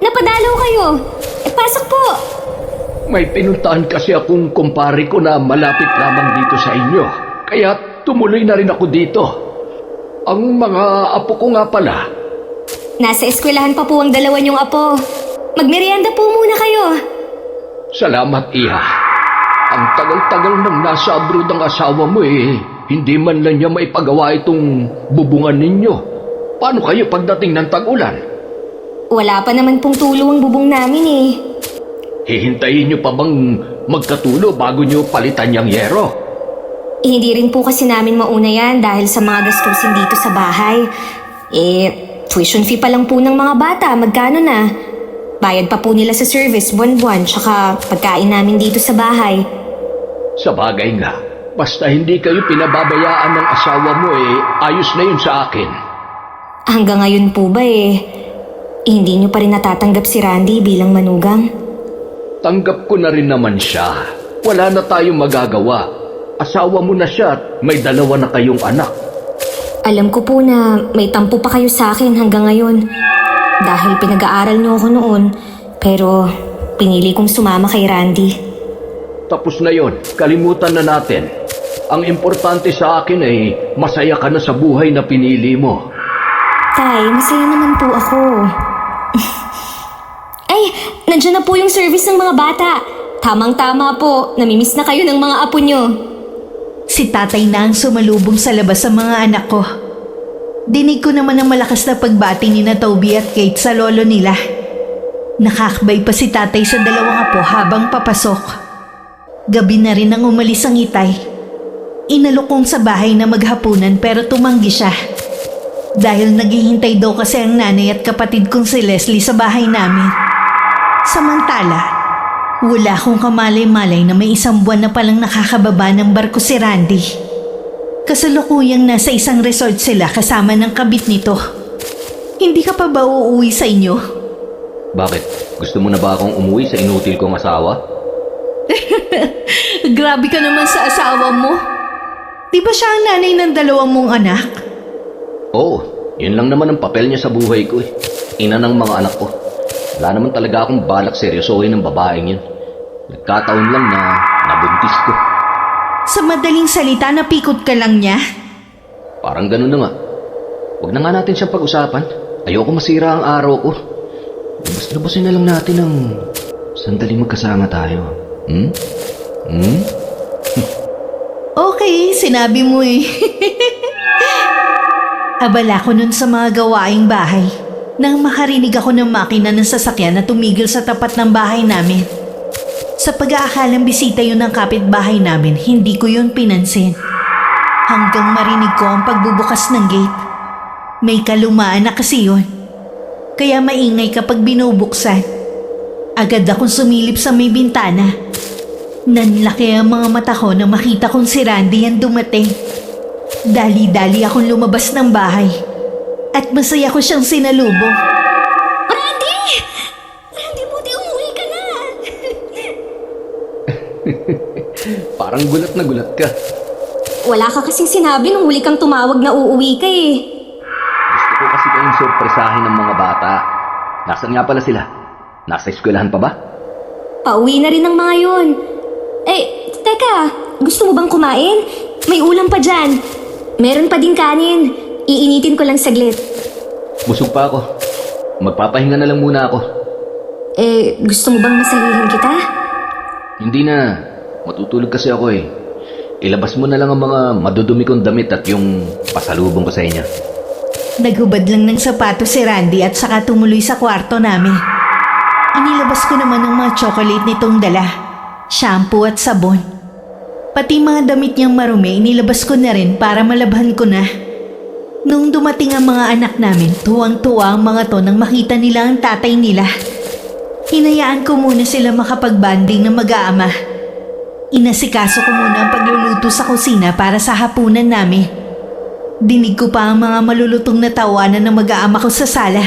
napadalaw kayo. Pasok po. May pinuntahan kasi akong kumpare ko na malapit lamang dito sa inyo. Kaya tumuloy na rin ako dito. Ang mga apo ko nga pala. Nasa eskwelahan pa po ang dalawa niyong apo. Magmerienda po muna kayo. Salamat, Iha. Ang tagal-tagal nang nasa abroad ang asawa mo hindi man lang niya maipagawa itong bubungan ninyo. Paano kayo pagdating ng tag-ulan? Wala pa naman pong tulo ang bubong namin Hihintayin niyo pa bang magkatulo bago niyo palitan yung yero? Hindi rin po kasi namin mauna yan dahil sa mga gastusin dito sa bahay. Tuition fee pa lang po ng mga bata, magkano na? Bayad pa po nila sa service buwan-buwan, tsaka pagkain namin dito sa bahay. Sa bagay nga, basta hindi kayo pinababayaan ng asawa mo ayos na yun sa akin. Hanggang ngayon po ba hindi niyo pa rin natatanggap si Randy bilang manugang? Tanggap ko na rin naman siya. Wala na tayong magagawa. Asawa mo na siya at may dalawa na kayong anak. Alam ko po na may tampo pa kayo sa akin hanggang ngayon. Dahil pinag-aaral niyo ako noon, pero pinili kong sumama kay Randy. Tapos na yon, kalimutan na natin. Ang importante sa akin masaya ka na sa buhay na pinili mo. Tay, masaya naman po ako. Ay, nandiyan na po yung service ng mga bata. Tamang-tama po, namimiss na kayo ng mga apo nyo. Si tatay na ang sumalubong sa labas sa mga anak ko. Dinig ko naman ang malakas na pagbati ni na Toby at Kate sa lolo nila. Nakakbay pa si tatay sa dalawang apo habang papasok. Gabi na rin nang umalis ang itay. Inalok kong sa bahay na maghapunan pero tumanggi siya. Dahil naghihintay daw kasi ang nanay at kapatid kong si Leslie sa bahay namin. Samantala, wala akong kamalay-malay na may isang buwan na palang nakakababa ng barko si Randy. Kasalukuyang nasa isang resort sila kasama ng kabit nito. Hindi ka pa ba uuwi sa inyo? Bakit? Gusto mo na ba akong umuwi sa inutil kong asawa? Grabe ka naman sa asawa mo. Di ba siya ang nanay ng dalawang mong anak? Oo, yun lang naman ang papel niya sa buhay ko Ina ng mga anak ko. Wala naman talaga akong balak seryosohin ng babaeng yun. Nagkataon lang na nabuntis ko. Sa madaling salita, napikot ka lang niya? Parang ganun na nga. Huwag na nga natin siyang pag-usapan. Ayoko masira ang araw ko. Labas-labasin na lang natin ng sandali magkasama tayo. Okay, sinabi mo Abala ko nun sa mga gawaing bahay nang makarinig ako ng makina ng sasakyan na tumigil sa tapat ng bahay namin. Sa pag-aakalang bisita yun ng kapitbahay namin, hindi ko yun pinansin. Hanggang marinig ko ang pagbubukas ng gate. May kalumaan na kasi yun. Kaya maingay kapag binubuksan. Agad akong sumilip sa may bintana. Nanlaki ang mga mata ko nang makita kong si Randy ang dumating. Dali-dali akong lumabas ng bahay. At masaya ko siyang sinalubong. Randy! Randy, buti umuwi ka na! Parang gulat na gulat ka. Wala ka kasing sinabi nung huli kang tumawag na uuwi ka Gusto ko kasi kayong sorpresahin ng mga bata. Nasaan nga pala sila? Nasa eskwelahan pa ba? Pauwi na rin ng mga yun. Teka, gusto mo bang kumain? May ulam pa dyan. Meron pa din kanin. Iinitin ko lang saglit. Busog pa ako. Magpapahinga na lang muna ako. Gusto mo bang masalihin kita? Hindi na. Matutulog kasi ako Ilabas mo na lang ang mga madudumi kong damit at yung pasalubong ko sa inyo. Naghubad lang ng sapato si Randy at saka tumuloy sa kwarto namin. Inilabas ko naman ang mga chocolate nitong dala, shampoo at sabon. Pati mga damit niyang marumi inilabas ko na rin para malabhan ko na. Nung dumating ang mga anak namin, tuwang-tuwa ang mga to nang makita nila ang tatay nila. Hinayaan ko muna sila makapag-banding ng mag-aama. Inasikaso ko muna ang pagluluto sa kusina para sa hapunan namin. Dinig ko pa ang mga malulutong na tawanan ng mag-aama ko sa sala.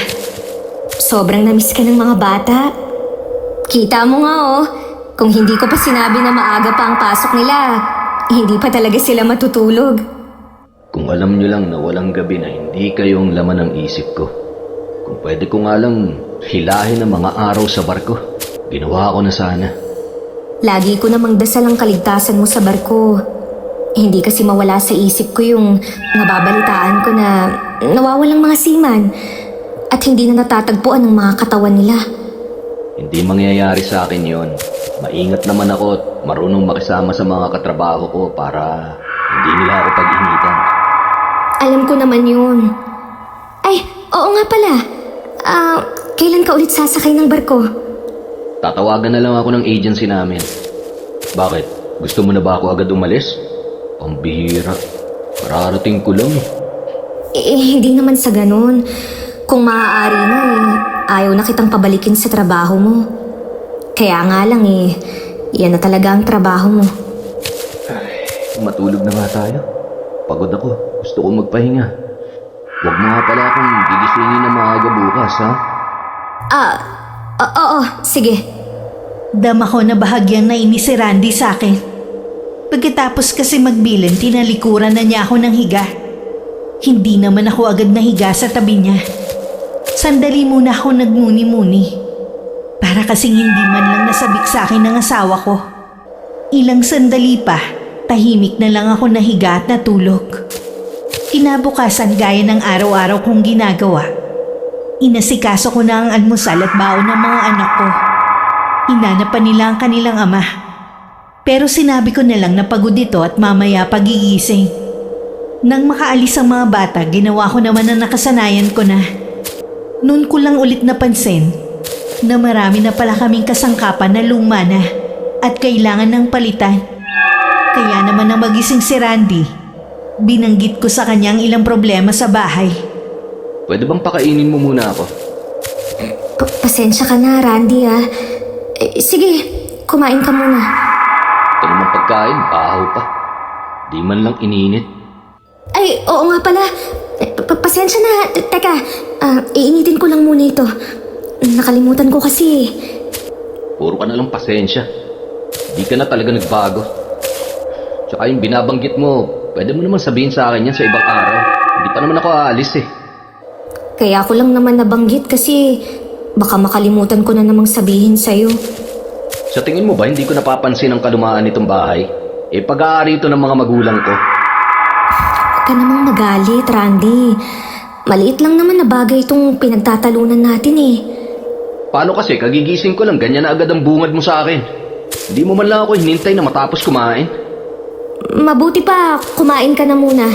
Sobrang namiss ka ng mga bata. Kita mo nga kung hindi ko pa sinabi na maaga pa ang pasok nila, hindi pa talaga sila matutulog. Kung alam nyo lang na walang gabi na hindi kayong laman ng isip ko. Kung pwede ko nga lang hilahin ang mga araw sa barko. Ginawa ko na sana. Lagi ko namang dasal ang kaligtasan mo sa barko. Hindi kasi mawala sa isip ko yung nababalitaan ko na nawawalang mga seaman at hindi na natatagpuan ang mga katawan nila. Hindi mangyayari sa akin yon. Maingat naman ako at marunong makisama sa mga katrabaho ko para hindi nila ako pag-initan. Alam ko naman yun. Ay, oo nga pala. Kailan ka ulit sasakay ng barko? Tatawagan na lang ako ng agency namin. Bakit? Gusto mo na ba ako agad umalis? Pambihira. Kararating ko lang eh. Hindi naman sa ganun. Kung maaari na ayaw na kitang pabalikin sa trabaho mo. Kaya nga lang yan na talaga ang trabaho mo. Matulog na nga tayo. Pagod ako. Gusto ko magpahinga. Huwag mo nga pala akong gigisingin na maaga bukas, ha? Oo, sige. Dama ko na bahagyang nainis si Randy sa akin. Pagkatapos kasi magbilin, tinalikuran na niya ako ng higa. Hindi naman ako agad nahiga sa tabi niya. Sandali muna ako nagmuni-muni. Para kasing hindi man lang nasabik sa akin ng asawa ko. Ilang sandali pa, tahimik na lang ako nahiga at natulog. Kinabukasan gaya ng araw-araw kong ginagawa. Inasikaso ko na ang almusal at baon ng mga anak ko. Hinanap pa nila ang kanilang ama. Pero sinabi ko na lang na pagod ito at mamaya pagigising. Nang makaalis ang mga bata, ginawa ko naman ang nakasanayan ko na. Noon ko lang ulit napansin na marami na pala kaming kasangkapan na luma na at kailangan ng palitan. Kaya naman nang magising si Randy, binanggit ko sa kanya ang ilang problema sa bahay. Pwede bang pakainin mo muna ako? Pasensya ka na, Randy sige, kumain ka muna. Ito naman pagkain, bahaw pa. Di man lang ininit. Ay, oo nga pala. Pasensya na. Teka, iinitin ko lang muna ito. Nakalimutan ko kasi. Puro ka na lang pasensya. Di ka na talaga nagbago. Tsaka yung binabanggit mo, pwede mo naman sabihin sa akin yan sa ibang araw. Hindi pa naman ako aalis eh. Kaya ako lang naman nabanggit kasi baka makalimutan ko na namang sabihin sa'yo. Sa tingin mo ba hindi ko napapansin ang kalumaan nitong bahay? Pag-aari ito ng mga magulang ko. Huwag ka namang magalit, Randy. Maliit lang naman na bagay itong pinagtatalunan natin eh. Paano kasi kagigising ko lang ganyan na agad ang bungad mo sa akin? Hindi mo man lang ako hinintay na matapos kumain. Mabuti pa, kumain ka na muna.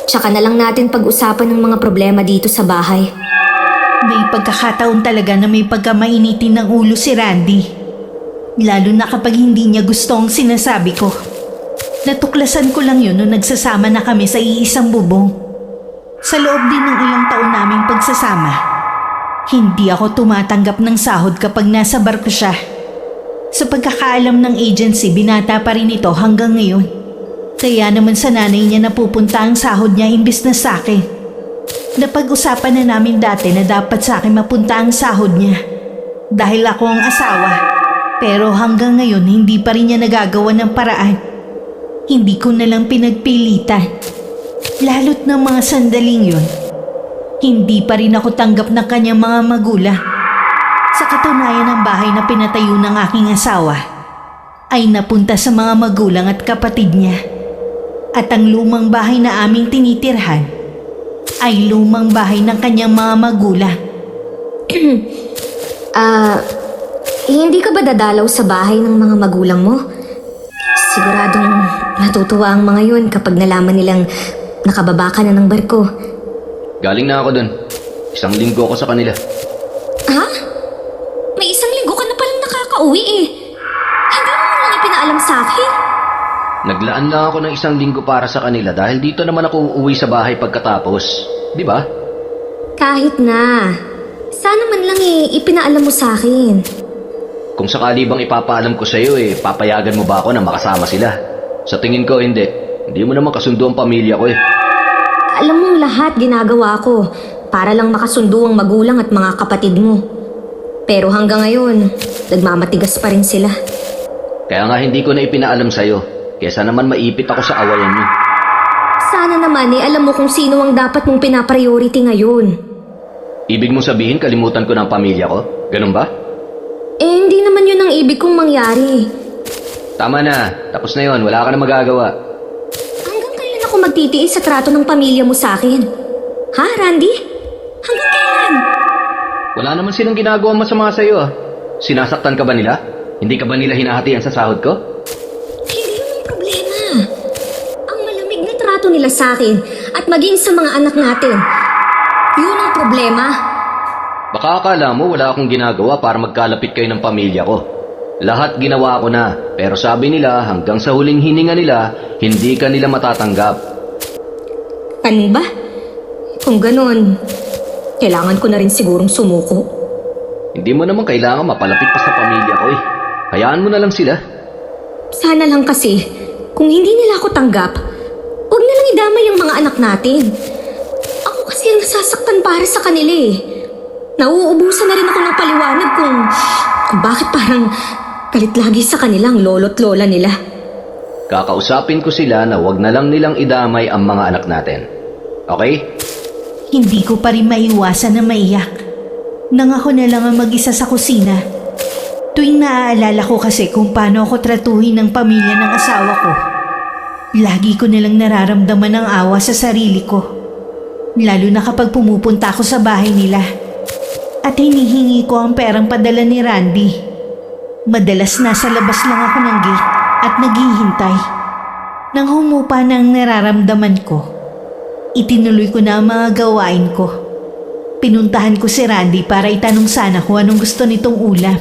Tsaka na lang natin pag-usapan ng mga problema dito sa bahay. May pagkakataon talaga na may pagkamainitin ng ulo si Randy. Lalo na kapag hindi niya gusto ang sinasabi ko. Natuklasan ko lang yun nung nagsasama na kami sa iisang bubong. Sa loob din ng ilang taon naming pagsasama, hindi ako tumatanggap ng sahod kapag nasa barko siya. Sa pagkakaalam ng agency, binata pa rin ito hanggang ngayon. Kaya naman sa nanay niya napupunta ang sahod niya imbis na sa akin. Napag-usapan na namin dati na dapat sa akin mapunta ang sahod niya. Dahil ako ang asawa. Pero hanggang ngayon hindi pa rin niya nagagawa ng paraan. Hindi ko na lang pinagpilitan. Lalo't ng mga sandaling yun, hindi pa rin ako tanggap ng kanyang mga magulang. Sa katunayan ng bahay na pinatayo ng aking asawa ay napunta sa mga magulang at kapatid niya. At ang lumang bahay na aming tinitirhan ay lumang bahay ng kanyang mga magulang. Hindi ka ba dadalaw sa bahay ng mga magulang mo? Siguradong natutuwa ang mga yun kapag nalaman nilang nakababa ka na ng barko. Galing na ako dun. 1 linggo ako sa kanila. Ha? May 1 linggo ka na palang nakakauwi eh. Hindi mo lang ipinaalam sa akin. Naglaan lang ako ng 1 linggo para sa kanila dahil dito naman ako uuwi sa bahay pagkatapos. Di ba? Kahit na. Sana man lang ipinaalam mo sa akin. Kung sakali bang ipapaalam ko sa'yo papayagan mo ba ako na makasama sila? Sa tingin ko hindi. Hindi mo naman kasundo ang pamilya ko eh. Alam mong lahat ginagawa ko para lang makasundo ang magulang at mga kapatid mo. Pero hanggang ngayon, nagmamatigas pa rin sila. Kaya nga hindi ko na ipinaalam sa'yo. Kesa naman maipit ako sa awayan niyo. Sana naman alam mo kung sino ang dapat mong pinapriority ngayon. Ibig mong sabihin kalimutan ko ng pamilya ko? Ganun ba? Hindi naman yun ang ibig kong mangyari. Tama na. Tapos na yon. Wala ka na magagawa. Hanggang kailan ako magtitiis sa trato ng pamilya mo sa akin? Ha, Randy? Hanggang kailan? Wala naman silang ginagawa masama sa'yo ah. Sinasaktan ka ba nila? Hindi ka ba nila hinahatian sa sahod ko? Hindi yun ang problema. Ang malamig na trato nila sa akin at maging sa mga anak natin. Yun ang problema. Baka akala mo wala akong ginagawa para magkalapit kayo ng pamilya ko. Lahat ginawa ko na, pero sabi nila hanggang sa huling hininga nila, hindi ka nila matatanggap. Ano ba? Kung ganun, kailangan ko na rin sigurong sumuko. Hindi mo naman kailangan mapalapit pa sa pamilya ko eh. Hayaan mo na lang sila. Sana lang kasi, kung hindi nila ako tanggap, huwag na lang idamay ang mga anak natin. Ako kasi ang nasasaktan para sa kanila eh. Nauubusan na rin ako ng paliwanag kung bakit parang galit lagi sa kanila ang lolo't lola nila. Kakausapin ko sila na wag na lang nilang idamay ang mga anak natin. Okay? Hindi ko pa rin maiwasan na maiyak. Nang ako na lang ang mag-isa sa kusina. Tuwing naaalala ko kasi kung paano ako tratuhin ng pamilya ng asawa ko, lagi ko nalang nararamdaman ang awa sa sarili ko. Lalo na kapag pumupunta ako sa bahay nila at hinihingi ko ang perang padala ni Randy. Madalas nasa labas lang ako ng gate at naghihintay. Nang humupa na ang nararamdaman ko, itinuloy ko na ang mga gawain ko. Pinuntahan ko si Randy para itanong sana kung anong gusto nitong ulam.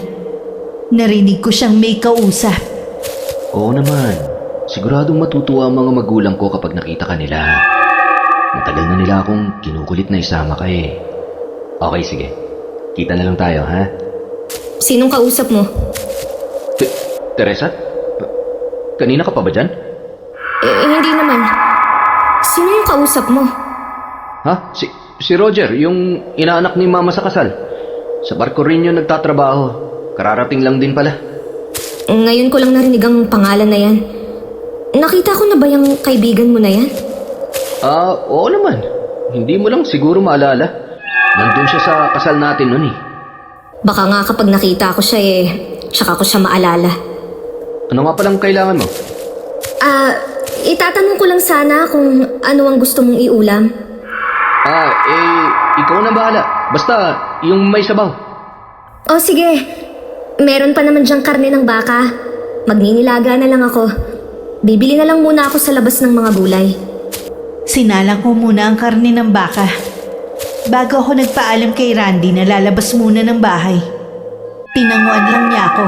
Narinig ko siyang may kausap. Oo naman. Siguradong matutuwa ang mga magulang ko kapag nakita ka nila. Matagal na nila akong kinukulit na isama ka eh. Okay, sige. Kita na lang tayo, ha? Sinong kausap mo? Teresa? Kanina ka pa ba dyan? Hindi naman. Sino yung kausap mo? Ha? Si Roger, yung inaanak ni Mama sa kasal. Sa barko rin yun nagtatrabaho. Kararating lang din pala. Ngayon ko lang narinig ang pangalan na yan. Nakita ko na ba yung kaibigan mo na yan? Oo naman. Hindi mo lang siguro maalala. Nandun siya sa kasal natin nun eh. Baka nga kapag nakita ko siya tsaka ko siya maalala. Ano nga palang kailangan mo? Itatanong ko lang sana kung ano ang gusto mong iulam. Ikaw na bahala. Basta, yung may sabaw. O sige, meron pa naman diyang karne ng baka. Magninilaga na lang ako. Bibili na lang muna ako sa labas ng mga gulay. Sinalang ko muna ang karne ng baka. Bago ako nagpaalam kay Randy na lalabas muna ng bahay. Tinanguan lang niya ako.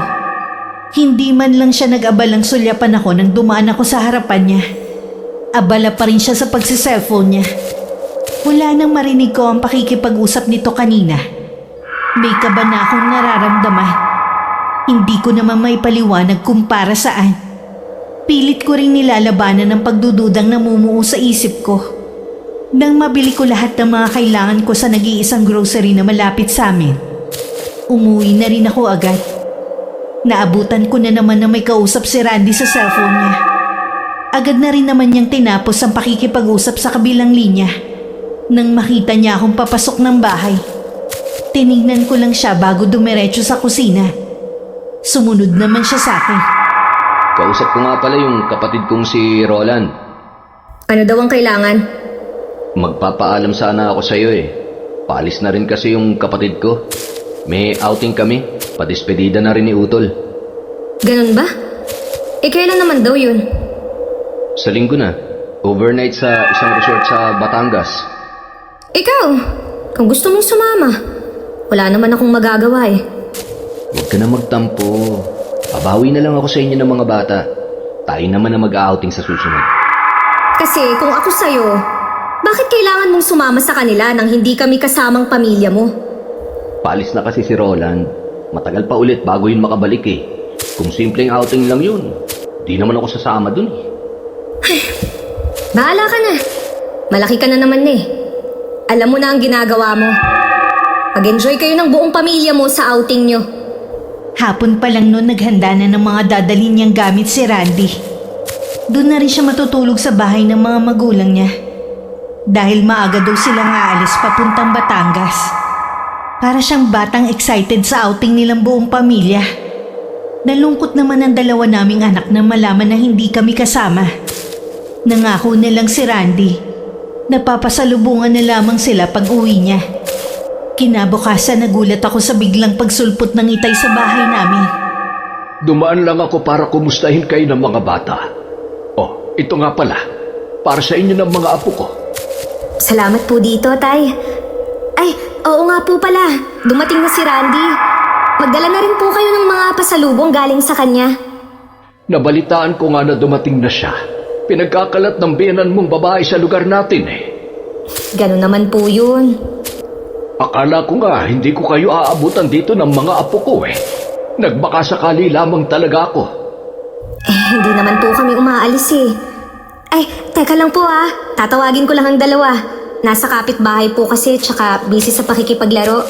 Hindi man lang siya nag-abalang sulyapan ako nang dumaan ako sa harapan niya. Abala pa rin siya sa pagsiselfone niya. Wala nang marinig ko ang pakikipag-usap nito kanina. May kaba na akong nararamdaman. Hindi ko naman may paliwanag kung para saan. Pilit ko rin nilalabanan ang pagdududang namumuo sa isip ko. Nang mabili ko lahat ng mga kailangan ko sa nag-iisang grocery na malapit sa amin, umuwi na rin ako agad. Naabutan ko na naman na may kausap si Randy sa cellphone niya. Agad na rin naman niyang tinapos ang pakikipag-usap sa kabilang linya. Nang makita niya akong papasok ng bahay, tinignan ko lang siya bago dumiretso sa kusina. Sumunod naman siya sa akin. Kausap ko nga pala yung kapatid kong si Roland. Ano daw ang kailangan? Magpapaalam sana ako sa'yo eh. Paalis na rin kasi yung kapatid ko. May outing kami. Padispedida na rin ni Utol. Ganun ba? Kailan naman daw yun? Sa linggo na. Overnight sa isang resort sa Batangas. Ikaw, kung gusto mong sumama, wala naman akong magagawa eh. Huwag ka na magtampo. Babawi na lang ako sa inyo ng mga bata. Tayo naman na mag-outing sa susunod. Kasi kung ako sa'yo, bakit kailangan mong sumama sa kanila nang hindi kami kasamang pamilya mo? Paalis na kasi si Roland. Matagal pa ulit bago yun makabalik eh. Kung simpleng outing lang yun, di naman ako sasama dun eh. Bahala ka na. Malaki ka na naman eh. Alam mo na ang ginagawa mo. Mag-enjoy kayo ng buong pamilya mo sa outing nyo. Hapon pa lang noon naghanda na ng mga dadalhin niyang gamit si Randy. Doon na rin siya matutulog sa bahay ng mga magulang niya. Dahil maaga daw silang aalis papuntang Batangas. Para siyang batang excited sa outing nilang buong pamilya. Nalungkot naman ang dalawa naming anak na malaman na hindi kami kasama. Nangako na lang si Randy. Napapasalubungan na lamang sila pag uwi niya. Kinabukasan nagulat ako sa biglang pagsulpot ng Itay sa bahay namin. Dumaan lang ako para kumustahin kayo ng mga bata. Oh, ito nga pala. Para sa inyo ng mga apo ko. Salamat po dito, Tay. Ay, oo nga po pala. Dumating na si Randy. Magdala na rin po kayo ng mga pasalubong galing sa kanya. Nabalitaan ko nga na dumating na siya. Pinagkakalat ng biyanan mong babae sa lugar natin eh. Ganun naman po yun. Akala ko nga hindi ko kayo aabutan dito ng mga apo ko eh. Nagbaka sakali lamang talaga ako. Hindi naman po kami umaalis eh. Ay, teka lang po ah. Tatawagin ko lang ang dalawa. Nasa kapitbahay po kasi tsaka busy sa pakikipaglaro.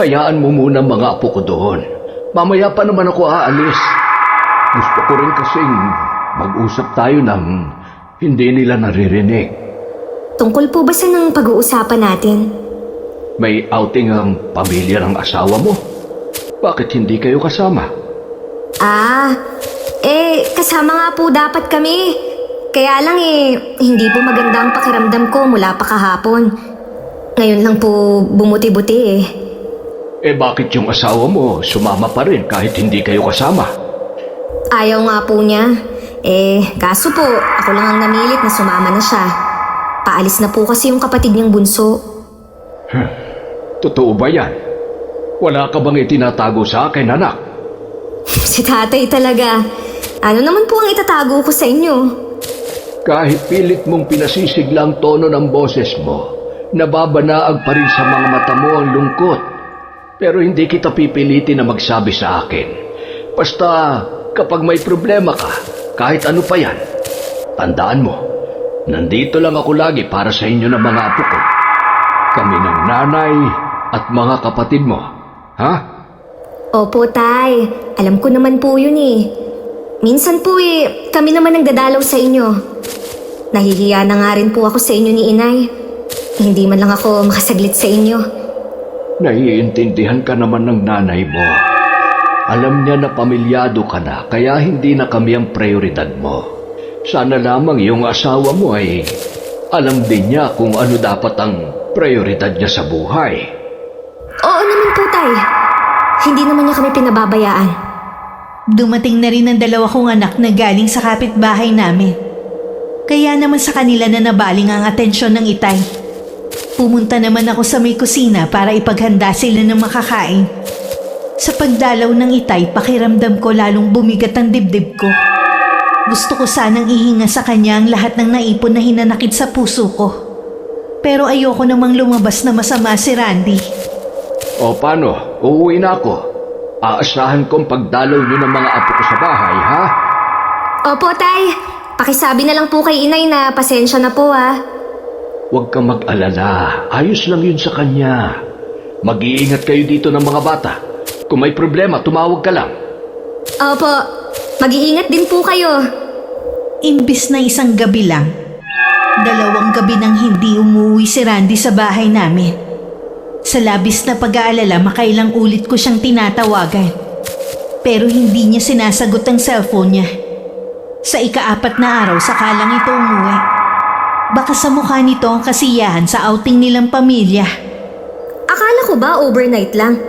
Hayaan mo muna mga apo ko doon. Mamaya pa naman ako aalis. Gusto ko rin kasing mag-usap tayo ng hindi nila naririnig. Tungkol po ba sa nang pag-uusapan natin? May outing ang pamilya ng asawa mo. Bakit hindi kayo kasama? Kasama nga po dapat kami. Kaya lang hindi po maganda ang pakiramdam ko mula pa kahapon. Ngayon lang po bumuti-buti eh. Bakit yung asawa mo sumama pa rin kahit hindi kayo kasama? Ayaw nga po niya. Kaso po, ako lang ang namilit na sumama na siya. Paalis na po kasi yung kapatid niyang bunso. Totoo ba yan? Wala ka bang itinatago sa akin, anak? Si tatay talaga. Ano naman po ang itatago ko sa inyo? Kahit pilit mong pinasisigla ang tono ng boses mo, nababanaag pa rin sa mga mata mo ang lungkot. Pero hindi kita pipilitin na magsabi sa akin. Basta kapag may problema ka, kahit ano pa yan, tandaan mo, nandito lang ako lagi para sa inyo ng mga apo ko. Kami ng nanay at mga kapatid mo. Ha? Opo, tay. Alam ko naman po yun eh. Minsan po kami naman ang dadalaw sa inyo. Nahihiya na nga rin po ako sa inyo ni Inay. Hindi man lang ako makasaglit sa inyo. Naiintindihan ka naman ng nanay mo. Alam niya na pamilyado ka na, kaya hindi na kami ang prioridad mo. Sana lamang yung asawa mo ay alam din niya kung ano dapat ang prioridad niya sa buhay. Oo naman po, tay. Hindi naman niya kami pinababayaan. Dumating na rin ang dalawa kong anak na galing sa kapitbahay namin. Kaya naman sa kanila na nabaling ang atensyon ng Itay. Pumunta naman ako sa may kusina para ipaghanda sila ng makakain. Sa pagdalaw ng Itay, pakiramdam ko lalong bumigat ang dibdib ko. Gusto ko sanang ihinga sa kanya ang lahat ng naipon na hinanakit sa puso ko. Pero ayoko namang lumabas na masama si Randy. O paano? Uuwi na ako. Aasahan kong pagdalaw niyo ng mga apo ko sa bahay, ha? Opo, tay. Pakisabi na lang po kay Inay na pasensya na po ah. Huwag kang mag-alala. Ayos lang yun sa kanya. Mag-iingat kayo dito ng mga bata. Kung may problema, tumawag ka lang. Opo. Mag-iingat din po kayo. Imbis na isang gabi lang, 2 gabi nang hindi umuwi si Randy sa bahay namin. Sa labis na pag-aalala, makailang ulit ko siyang tinatawagan. Pero hindi niya sinasagot ang cellphone niya. Sa ika-4 na araw, saka lang ito umuwi. Baka sa mukha nito ang kasiyahan sa outing nilang pamilya. Akala ko ba overnight lang?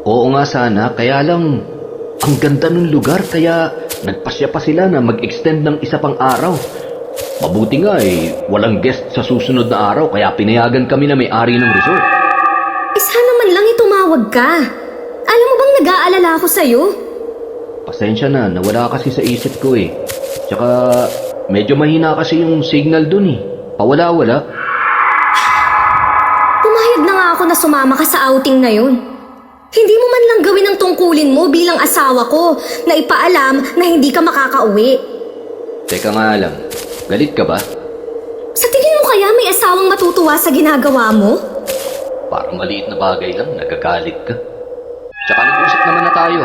Oo nga sana, kaya lang ang ganda ng lugar kaya nagpasya pa sila na mag-extend ng isa pang araw. Mabuti nga walang guest sa susunod na araw kaya pinayagan kami na may-ari ng resort. Sana man lang tumawag ka. Alam mo bang nag-aalala ako sa'yo? Pasensya na, nawala kasi sa isip ko Tsaka medyo mahina kasi yung signal dun Pawala-wala. Pumayag na nga ako na sumama ka sa outing na yun. Hindi mo man lang gawin ang tungkulin mo bilang asawa ko na ipaalam na hindi ka makakauwi. Teka nga lang, galit ka ba? Sa tingin mo kaya may asawang matutuwa sa ginagawa mo? Parang maliit na bagay lang, nagagalit ka. Tsaka nag-usap naman na tayo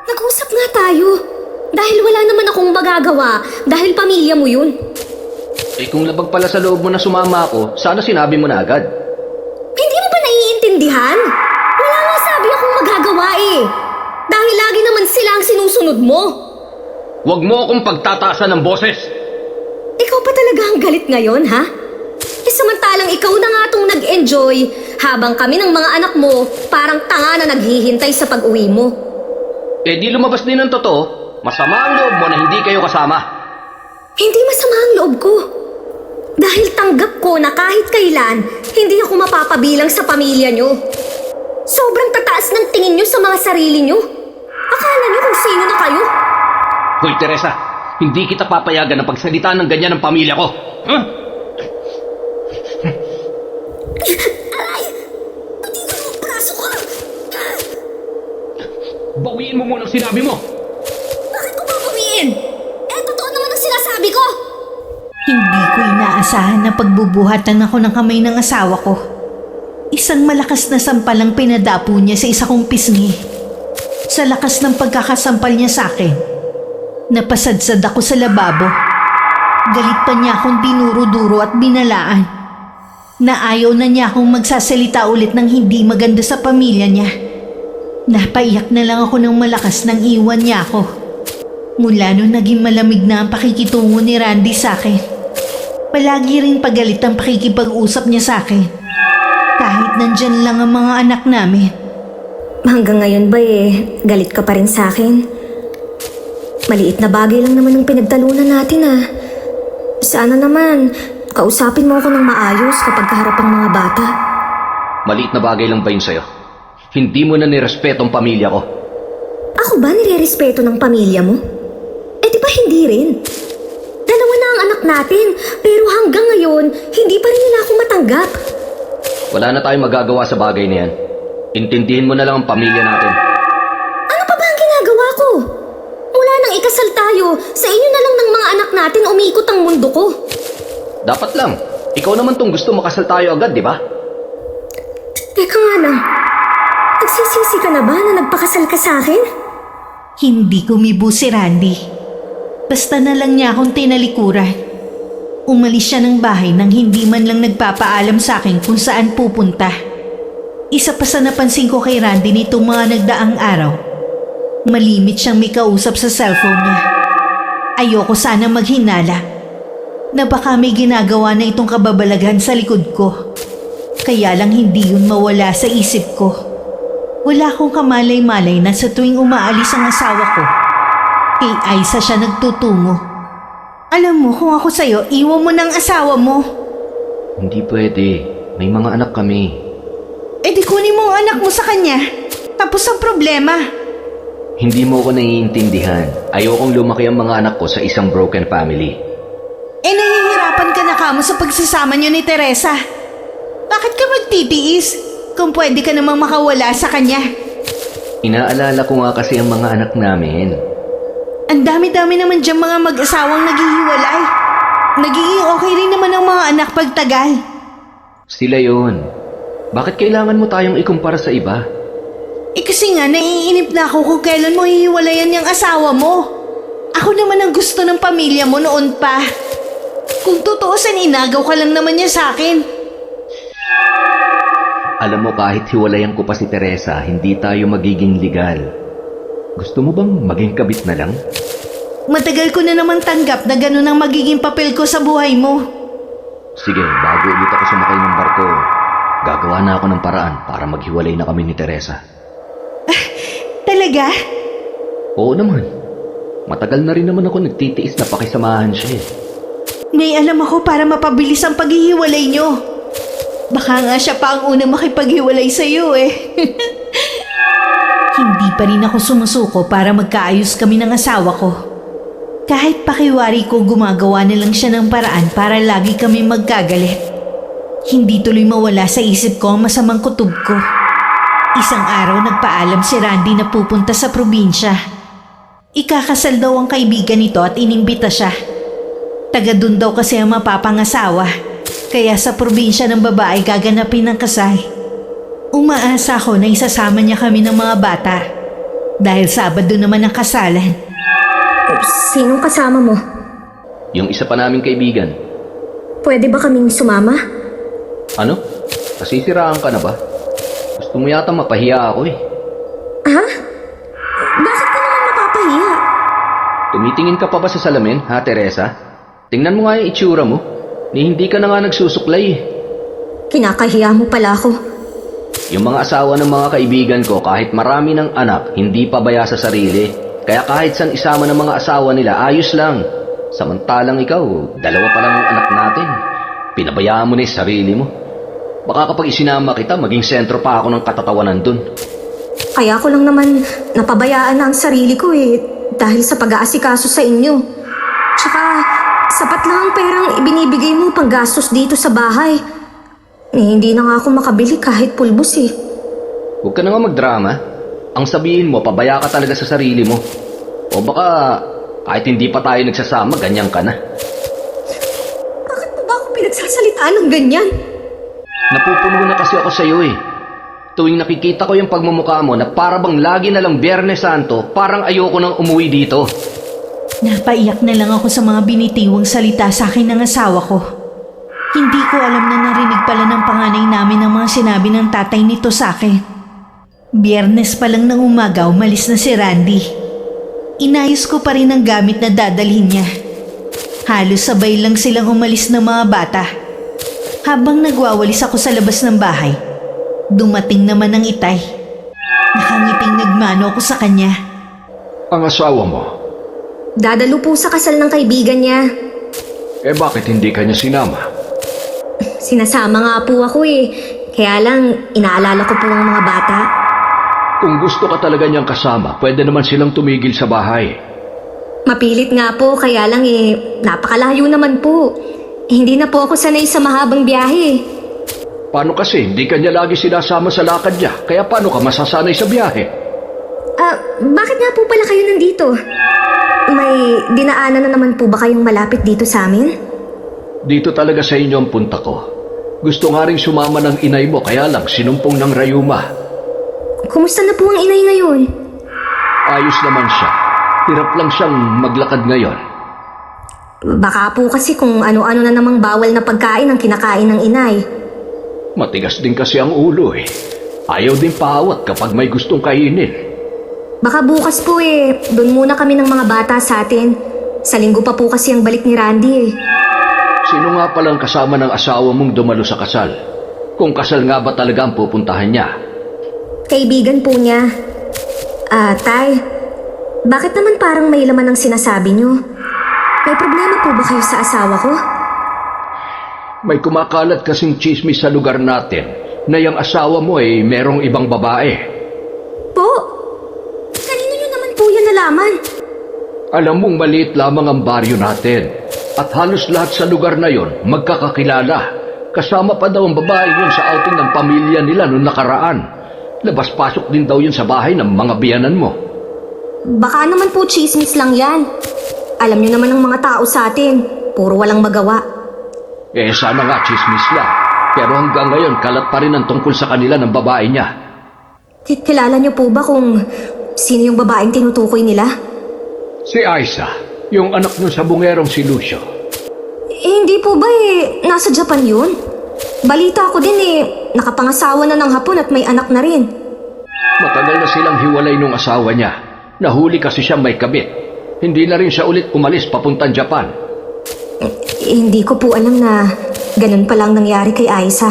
Nag-usap nga tayo. Dahil wala naman akong magagawa dahil pamilya mo yun. Kung labag pala sa loob mo na sumama ako, sana sinabi mo na agad. Hindi mo ba naiintindihan naiintindihan? Wala nga sabi akong magagawa eh. Dahil lagi naman sila ang sinusunod mo. Huwag mo akong pagtataasan ng boses. Ikaw pa talaga ang galit ngayon, ha? Samantalang ikaw na nga itong nag-enjoy habang kami ng mga anak mo parang tanga na naghihintay sa pag-uwi mo. Eh di lumabas din ang totoo. Masama ang loob mo na hindi kayo kasama. Hindi masama ang loob ko. Dahil tanggap ko na kahit kailan, hindi ako mapapabilang sa pamilya nyo. Sobrang tataas ng tingin nyo sa mga sarili nyo. Akala nyo kung sino na kayo? Hoy Teresa, hindi kita papayagan na pagsalitaan ng ganyan ng pamilya ko. Huh? Aray! Pati ko ang braso ko! Bawiin mo muna ang sinabi mo. Bakit ko babawiin? Eh, totoo naman ang sinasabi ko! Hindi ko inaasahan na pagbubuhatan ako ng kamay ng asawa ko. Isang malakas na sampal ang pinadapo niya sa isa kong pisngi. Sa lakas ng pagkakasampal niya sa akin, napasadsad ako sa lababo. Galit pa niya akong dinuro-duro at binalaan. Na ayaw na niya akong magsasalita ulit ng hindi maganda sa pamilya niya. Napaiyak na lang ako ng malakas nang iwan niya ako. Mula nung naging malamig na ang pakikitungo ni Randy sa akin. Palagi rin pagalit ang pakikipag-usap niya sa akin. Kahit nandyan lang ang mga anak namin. Hanggang ngayon ba galit ka pa rin sa akin? Maliit na bagay lang naman ang pinagtalunan natin ah. Sana naman, kausapin mo ako ng maayos kapag kaharap ang mga bata. Maliit na bagay lang ba yun sa'yo? Hindi mo na nirespeto ang pamilya ko. Ako ba nire-respeto ng pamilya mo? Eh di ba hindi rin? Dalawa na ang anak natin, pero hanggang ngayon, hindi pa rin nila ako matanggap. Wala na tayong magagawa sa bagay na yan. Intindihin mo na lang ang pamilya natin. Ano pa ba ang ginagawa ko? Mula nang ikasal tayo, sa inyo na lang ng mga anak natin umiikot ang mundo ko. Dapat lang. Ikaw naman tong gusto makasal tayo agad, di ba? Teka nga lang, nagsisisi ka na ba na nagpakasal ka sa akin? Hindi kumibo si Randy. Basta na lang niya akong tinalikuran. Umalis siya ng bahay nang hindi man lang nagpapaalam sa akin kung saan pupunta. Isa pa sa napansin ko kay Randy nitong mga nagdaang araw. Malimit siyang may kausap sa cellphone niya. Ayoko sana maghinala na baka may ginagawa na itong kababalaghan sa likod ko. Kaya lang hindi yun mawala sa isip ko. Wala akong kamalay-malay na sa tuwing umaalis ang asawa ko, kay Aiza siya nagtutungo. Alam mo, kung ako sa'yo, iwan mo ng asawa mo. Hindi pwede. May mga anak kami. Eh di kunin mo ang anak mo sa kanya. Tapos ang problema. Hindi mo ko naiintindihan. Ayokong lumaki ang mga anak ko sa isang broken family. Eh nahihirapan ka na kamo sa pagsasama niyo ni Teresa. Bakit ka magtitiis kung pwede ka namang makawala sa kanya? Inaalala ko nga kasi ang mga anak namin. Ang dami-dami naman diyang mga mag-asawang naghihiwalay. Nagiging okay rin naman ang mga anak pagtagal. Sila yon. Bakit kailangan mo tayong ikumpara sa iba? Eh kasi nga naiinip na ako kung kailan mo hihiwalayan yung asawa mo. Ako naman ang gusto ng pamilya mo noon pa. Kung tutuusan, inagaw ka lang naman niya sa akin. Alam mo, kahit hiwalayan ko pa si Teresa, hindi tayo magiging legal. Gusto mo bang maging kabit na lang? Matagal ko na naman tanggap na ganun ang magiging papel ko sa buhay mo. Sige, bago ulit ako sumakay ng barko, gagawa na ako ng paraan para maghiwalay na kami ni Teresa. Talaga? Oo naman. Matagal na rin naman ako nagtitiis na pakisamahan siya eh. May alam ako para mapabilis ang paghihiwalay nyo. Baka nga siya pa ang unang makipaghiwalay sa'yo eh. Hindi pa rin ako sumusuko para magkaayos kami ng asawa ko. Kahit pakiwari ko, gumagawa na lang siya ng paraan para lagi kami magkagalit. Hindi tuloy mawala sa isip ko ang masamang kutob ko. Isang araw nagpaalam si Randy na pupunta sa probinsya. Ikakasal daw ang kaibigan nito at inimbita siya. Taga dun daw kasi ang mapapangasawa. Kaya sa probinsya ng babae gaganapin ang kasal. Umaasa ako na isasama niya kami ng mga bata. Dahil Sabado naman ang kasalan. Sinong kasama mo? Yung isa pa naming kaibigan. Pwede ba kaming sumama? Ano? Nasisiraan ka na ba? Gusto mo yata mapahiya ako eh. Ha? Bakit ka naman mapapahiya? Tumitingin ka pa ba sa salamin, ha Teresa? Tingnan mo nga yung itsura mo. Ni hindi ka na nga nagsusuklay eh. Kinakahiya mo pala ako. Yung mga asawa ng mga kaibigan ko kahit marami ng anak, hindi pabaya sa sarili. Kaya kahit saan isama ng mga asawa nila, ayos lang. Samantalang ikaw, 2 pa lang ang anak natin. Pinabayaan mo na yung sarili mo. Baka kapag isinama kita, maging sentro pa ako ng katatawanan dun. Kaya ko lang naman napabayaan na ang sarili ko eh, dahil sa pag-aasikaso sa inyo. Tsaka, sapat lang ang perang ibinibigay mo pang gastos dito sa bahay. Hindi na nga ako makabili kahit pulbos eh. Huwag ka na nga magdrama. Ang sabihin mo, pabaya ka talaga sa sarili mo. O baka, kahit hindi pa tayo nagsasama, ganyan ka na. Bakit mo ba ako pinagsasalitaan ng ganyan? Napupuno na kasi ako sa'yo eh. Tuwing nakikita ko yung pagmumukha mo na para bang lagi na lang Biyernes Santo, parang ayoko nang umuwi dito. Napaiyak na lang ako sa mga binitiwang salita sa akin ng asawa ko. Hindi ko alam na narinig pala ng panganay namin ang mga sinabi ng tatay nito sa akin. Biyernes pa lang ng umaga, umalis na si Randy. Inayos ko pa rin ang gamit na dadalhin niya. Halos sabay lang silang umalis ng mga bata. Habang nagwawalis ako sa labas ng bahay, dumating naman ang itay. Nakangiting nagmano ako sa kanya. Ang asawa mo? Dadalo po sa kasal ng kaibigan niya. Eh bakit hindi ka niya sinama? Sinasama nga po ako eh. Kaya lang, inaalala ko po ang mga bata. Kung gusto ka talaga niyang kasama, pwede naman silang tumigil sa bahay. Mapilit nga po, kaya lang eh, napakalayo naman po. Hindi na po ako sanay sa mahabang biyahe. Paano kasi? Hindi ka niya lagi sinasama sa lakad niya. Kaya paano ka masasanay sa biyahe? Bakit nga po pala kayo nandito? May dinaanan na naman po ba kayong malapit dito sa amin? Dito talaga sa inyo ang punta ko. Gusto nga rin sumama ng inay mo, kaya lang sinumpong ng rayuma. Kumusta na po ang inay ngayon? Ayos naman siya. Hirap lang siyang maglakad ngayon. Baka po kasi kung ano-ano na namang bawal na pagkain ang kinakain ng inay. Matigas din kasi ang ulo eh. Ayaw din paawat kapag may gustong kainin. Baka bukas po eh, doon muna kami ng mga bata sa atin. Sa linggo pa po kasi ang balik ni Randy eh. Sino nga palang kasama ng asawa mong dumalo sa kasal? Kung kasal nga ba talaga ang pupuntahan niya? Kaibigan po niya. Tay, bakit naman parang may laman ang sinasabi niyo? May problema po ba kayo sa asawa ko? May kumakalat kasing chismis sa lugar natin na yung asawa mo ay merong ibang babae. Po? Kanino niyo naman po yan nalaman? Alam mong maliit lamang ang baryo natin at halos lahat sa lugar na yon magkakakilala. Kasama pa daw ang babae yun sa outing ng pamilya nila noong nakaraan. Labas-pasok din daw yun sa bahay ng mga biyanan mo. Baka naman po chismis lang yan. Alam niyo naman ang mga tao sa atin, puro walang magawa. Eh sana nga chismis lang. Pero hanggang ngayon kalat pa rin ang tungkol sa kanila ng babae niya. Kilala niyo po ba kung sino yung babaeng tinutukoy nila? Si Aiza, yung anak nun sa bungerong si Lucio. Hindi po ba nasa Japan yun? Balita ko din nakapangasawa na ng Hapon at may anak na rin. Matagal na silang hiwalay nung asawa niya. Nahuli kasi siya may kabit. Hindi na rin siya ulit umalis papuntang Japan. Hindi ko po alam na ganun palang nangyari kay Aiza.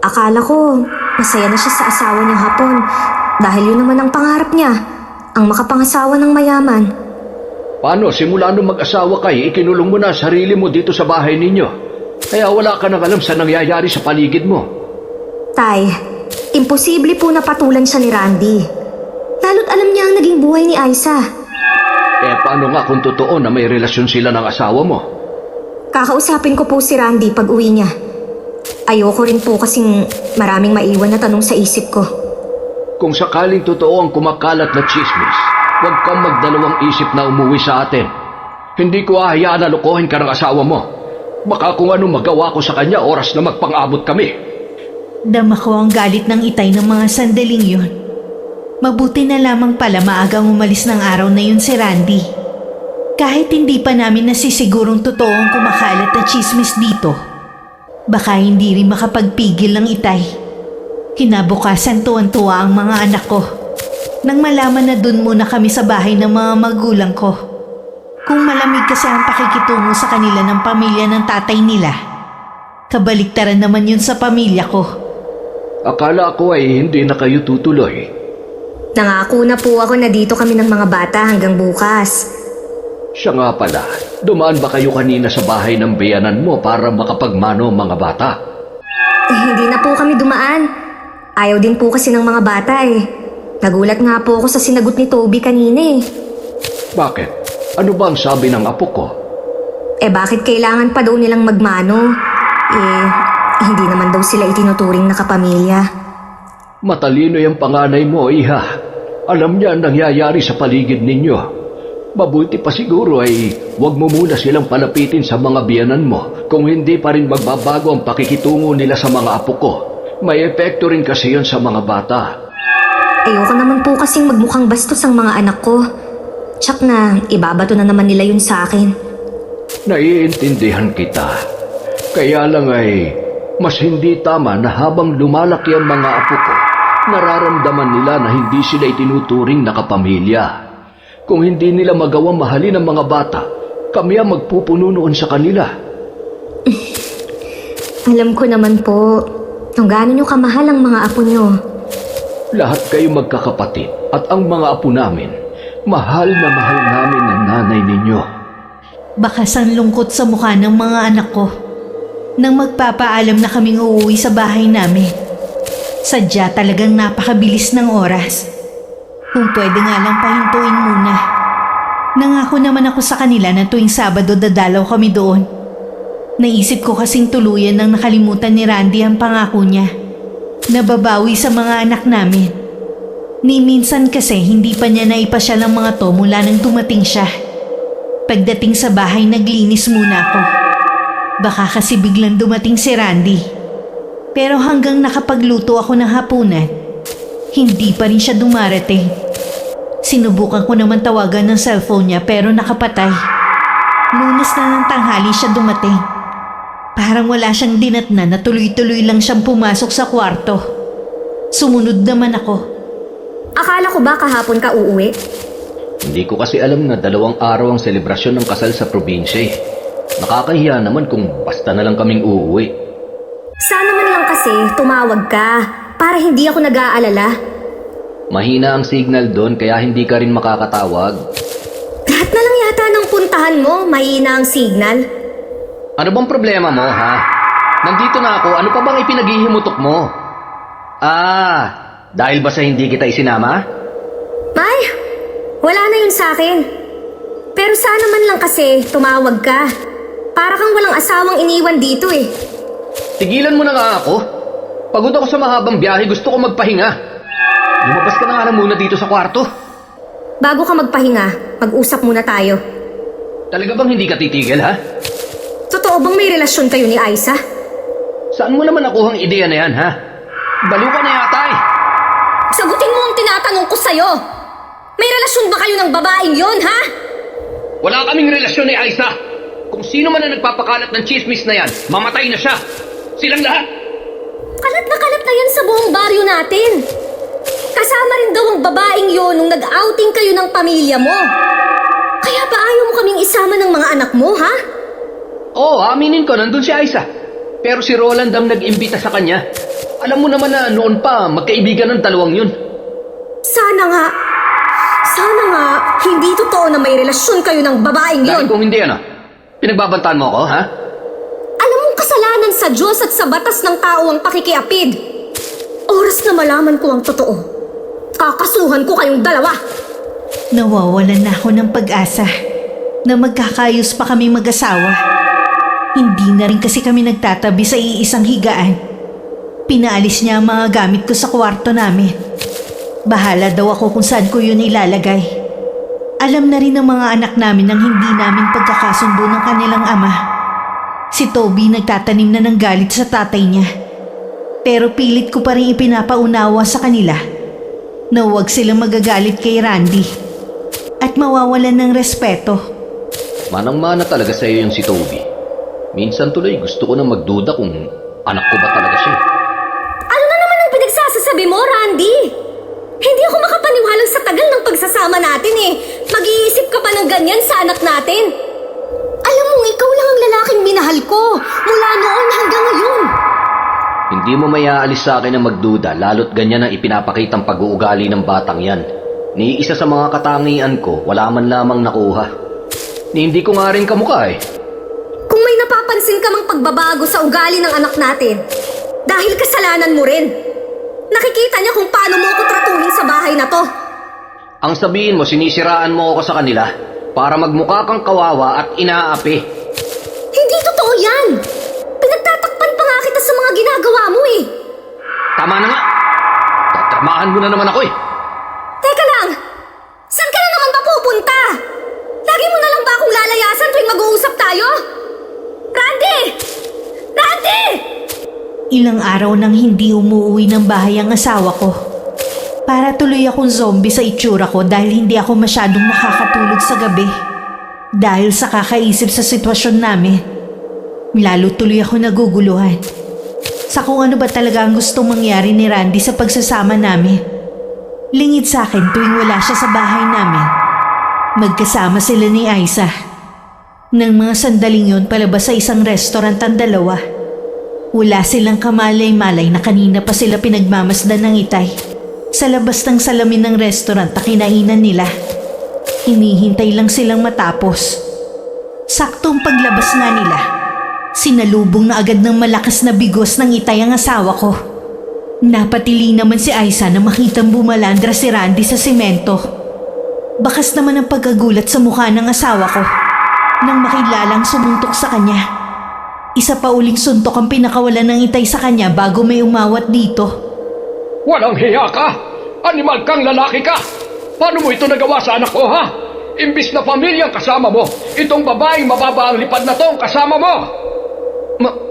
Akala ko masaya na siya sa asawa niyang Hapon dahil yun naman ang pangarap niya, ang makapangasawa ng mayaman. Paano? Simula nung mag-asawa kayo, ikinulong mo na sarili mo dito sa bahay ninyo. Kaya wala ka nang alam sa nangyayari sa paligid mo. Tay, imposible po na patulan siya ni Randy. Lalo't alam niya ang naging buhay ni Aiza. Eh paano nga kung totoo na may relasyon sila ng asawa mo? Kakausapin ko po si Randy pag uwi niya. Ayoko rin po kasing maraming maiwan na tanong sa isip ko. Kung sakaling totoo ang kumakalat na chismis, huwag kang magdalawang isip na umuwi sa atin. Hindi ko ahayaan na lokohin ka ng asawa mo. Baka kung ano magawa ko sa kanya, oras na magpang-abot kami. Dama ko ang galit ng itay ng mga sandaling yun. Mabuti na lamang pala maagang umalis ng araw na yun si Randy. Kahit hindi pa namin nasisigurong totoo ang kumakalat na chismis dito, baka hindi rin makapagpigil ng itay. Kinabukasan tuwan-tuwa ang mga anak ko nang malaman na dun muna kami sa bahay ng mga magulang ko. Kung malamig kasi ang pakikitungo sa kanila ng pamilya ng tatay nila, kabaliktaran naman yun sa pamilya ko. Akala ko ay hindi na kayo tutuloy. Nangako na po ako na dito kami ng mga bata hanggang bukas. Siya nga pala, dumaan ba kayo kanina sa bahay ng biyanan mo para makapagmano ang mga bata? Hindi na po kami dumaan. Ayaw din po kasi ng mga bata eh. Nagulat nga po ako sa sinagot ni Toby kanina eh. Bakit? Ano ba ang sabi ng apo ko? Bakit kailangan pa daw nilang magmano? Hindi naman daw sila itinuturing na kapamilya. Matalino yung panganay mo, iha. Alam niya ang nangyayari sa paligid ninyo. Mabuti pa siguro ay huwag mo muna silang palapitin sa mga biyanan mo kung hindi pa rin magbabago ang pakikitungo nila sa mga apo ko. May epekto rin kasi yun sa mga bata. Ayoko naman po kasing magmukhang bastos ang mga anak ko. Tsak na ibabato na naman nila yun sa akin. Naiintindihan kita. Kaya lang ay mas hindi tama na habang lumalaki ang mga apo ko, nararamdaman nila na hindi sila itinuturing na kapamilya. Kung hindi nila magawang mahalin ang mga bata, kami ang magpupuno noon sa kanila. Alam ko naman po kung gaano nyo kamahal ang mga apo nyo. Lahat kayo magkakapatid at ang mga apo namin, mahal na mahal namin ang nanay ninyo. Bakas ang lungkot sa mukha ng mga anak ko nang magpapaalam na kaming uuwi sa bahay namin. Sadya talagang napakabilis ng oras. Kung pwede nga lang pahintuin muna. Nangako naman ako sa kanila na tuwing Sabado dadalaw kami doon. Naisip ko kasing tuluyan nang nakalimutan ni Randy ang pangako niya. Nababawi sa mga anak namin. Ni minsan kasi hindi pa niya naipasyal ang mga to mula nang dumating siya. Pagdating sa bahay naglinis muna ako. Baka kasi biglang dumating si Randy. Pero hanggang nakapagluto ako ng hapunan, hindi pa rin siya dumarating. Sinubukan ko naman tawagan ng cellphone niya pero nakapatay. Lunes na ng tanghali siya dumating. Parang wala siyang dinatnan na tuloy-tuloy lang siyang pumasok sa kwarto. Sumunod naman ako. Akala ko ba kahapon ka uuwi? Hindi ko kasi alam na 2 araw ang selebrasyon ng kasal sa probinsya eh. Nakakahiya naman kung basta na lang kaming uuwi. Sana man lang kasi tumawag ka para hindi ako nag-aalala. Mahina ang signal doon kaya hindi ka rin makakatawag. Lahat na lang yata ng puntahan mo, mahina ang signal. Ano bang problema mo, ha? Nandito na ako, ano pa bang ipinaghihimutok mo? Dahil ba sa hindi kita isinama? May, wala na yun sa akin. Pero sana man lang kasi tumawag ka. Para kang walang asawang iniwan dito eh. Tigilan mo na nga ako. Pagod ako sa mahabang biyahe, gusto ko magpahinga. Lumabas ka na nga lang muna dito sa kwarto. Bago ka magpahinga, mag-usap muna tayo. Talaga bang hindi ka titigil, ha? Totoo bang may relasyon kayo ni Aiza? Saan mo naman nakuhang ideya na yan, ha? Baliw ka na yata eh. Sagutin mo ang tinatanong ko sa'yo. May relasyon ba kayo ng babaeng yon, ha? Wala kaming relasyon ni Aiza. Kung sino man ang nagpapakalat ng chismis na yan, mamatay na siya. Silang lahat. Kalat na yan sa buong baryo natin. Kasama rin daw ang babaeng yon nung nag-outing kayo ng pamilya mo. Kaya ba ayaw mo kaming isama ng mga anak mo, ha? Oo, aminin ko, nandun si Aiza. Pero si Roland ang nag-imbita sa kanya. Alam mo naman na noon pa, magkaibigan ng 2 yun. Sana nga, hindi totoo na may relasyon kayo ng babaeng yon. Dahil kung hindi, ano? Pinagbabantaan mo ako, ha? Alam mong kasalanan sa Diyos at sa batas ng tao ang pakikiapid. Oras na malaman ko ang totoo. Kakasuhan ko kayong 2. Nawawalan na ako ng pag-asa na magkakayos pa kami mag-asawa. Hindi na rin kasi kami nagtatabi sa iisang higaan. Pinaalis niya ang mga gamit ko sa kwarto namin. Bahala daw ako kung saan ko yun ilalagay. Alam na rin ng mga anak namin ang hindi namin pagkakasundo ng kanilang ama. Si Toby nagtatanim na ng galit sa tatay niya. Pero pilit ko pa rin ipinapaunawa sa kanila na huwag silang magagalit kay Randy at mawawalan ng respeto. Manang-mana talaga sa iyo yung si Toby. Minsan tuloy gusto ko na magduda kung anak ko ba talaga siya. Ano na naman ang pinagsasabi sabi mo, Randy? Hindi ako makapaniwalang sa tagal ng pagsasama natin eh. Mag-iisip ka pa ng ganyan sa anak natin. Alam mo, ikaw lang ang lalaking minahal ko. Mula noon hanggang ngayon. Hindi mo mayaalis sa akin na magduda lalo't ganyan ang ipinapakitang pag-uugali ng batang yan. Ni isa sa mga katangian ko, wala man lamang nakuha. Ni hindi ko nga rin kamukha eh. Kung may napapansin ka mang pagbabago sa ugali ng anak natin, dahil kasalanan mo rin. Nakikita niya kung paano mo ako tratuhin sa bahay na to. Ang sabihin mo, sinisiraan mo ako sa kanila para magmukha kang kawawa at inaapi. Hindi totoo yan. Pinagtatakpan pa nga kita sa mga ginagawa mo eh. Tama na nga! Tatramahan mo na naman ako eh. Teka lang, saan ka na naman ba pupunta? Lagi mo na lang ba akong lalayasan tuwing mag-uusap tayo? Randy! Randy! Ilang araw nang hindi umuwi ng bahay ang asawa ko. Para tuloy akong zombie sa itsura ko dahil hindi ako masyadong nakakatulog sa gabi. Dahil sa kakaisip sa sitwasyon namin, lalo tuloy ako naguguluhan. Sa kung ano ba talaga ang gustong mangyari ni Randy sa pagsasama namin. Lingid sa akin tuwing wala siya sa bahay namin. Magkasama sila ni Aiza. Nang mga sandaling yun palabas sa isang restaurant ang dalawa. Wala silang kamalay-malay na kanina pa sila pinagmamasdan ng itay. Sa labas ng salamin ng restaurant na kinainan nila. Hinihintay lang silang matapos. Saktong paglabas nga nila, sinalubong na agad ng malakas na bigos ng itay ang asawa ko. Napatili naman si Aiza na makitang bumalandra si Randy sa semento. Bakas naman ang pagkagulat sa mukha ng asawa ko nang makilalang sumuntok sa kanya. Isa pa uling suntok ang pinakawalan ng itay sa kanya bago may umawat dito. Walang hiya ka! Animal kang lalaki ka! Paano mo ito nagawa sa anak ko, ha? Imbis na pamilyang kasama mo, itong babaeng mababa ang lipad na tong kasama mo!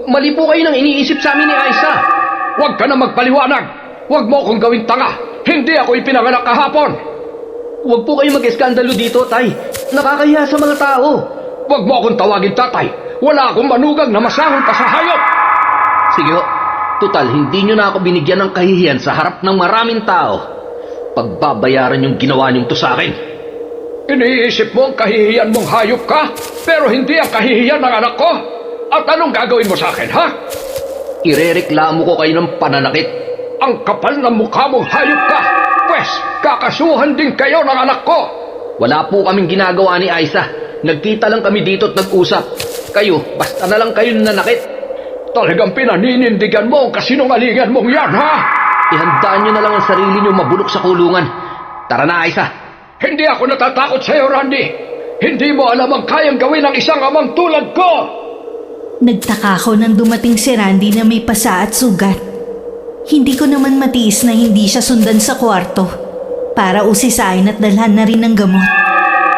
Mali po kayo nang iniisip sa amin ni Aiza. Huwag ka na magpaliwanag! Huwag mo akong gawing tanga! Hindi ako ipinanganak kahapon! Huwag po kayo mag-eskandalo dito, Tay. Nakakahiya sa mga tao. Huwag mo akong tawagin tatay! Wala akong manugang na masahol pa sa hayop! Sige ho. Tutal, hindi nyo na ako binigyan ng kahihiyan sa harap ng maraming tao. Pagbabayaran yung ginawa nyo to sa akin. Iniisip mo ang kahihiyan mong hayop ka, pero hindi ang kahihiyan ng anak ko? At anong gagawin mo sa akin, ha? Irereklamo ko kayo ng pananakit. Ang kapal ng mukha mong hayop ka! Pwes, kakasuhan din kayo ng anak ko! Wala po kaming ginagawa ni Aiza. Nagkita lang kami dito at nag-usap. Kayo, basta na lang kayo nanakit. Talagang pinaninindigan mo ang kasinungalingan mong yan, ha? Ihandaan nyo na lang ang sarili nyo mabulok sa kulungan. Tara na, Aiza. Hindi ako natatakot sa iyo, Randy. Hindi mo alam ang kayang gawin ng isang amang tulad ko. Nagtaka ako nang dumating si Randy na may pasa at sugat. Hindi ko naman matiis na hindi siya sundan sa kwarto para usisain at dalhan na rin ng gamot.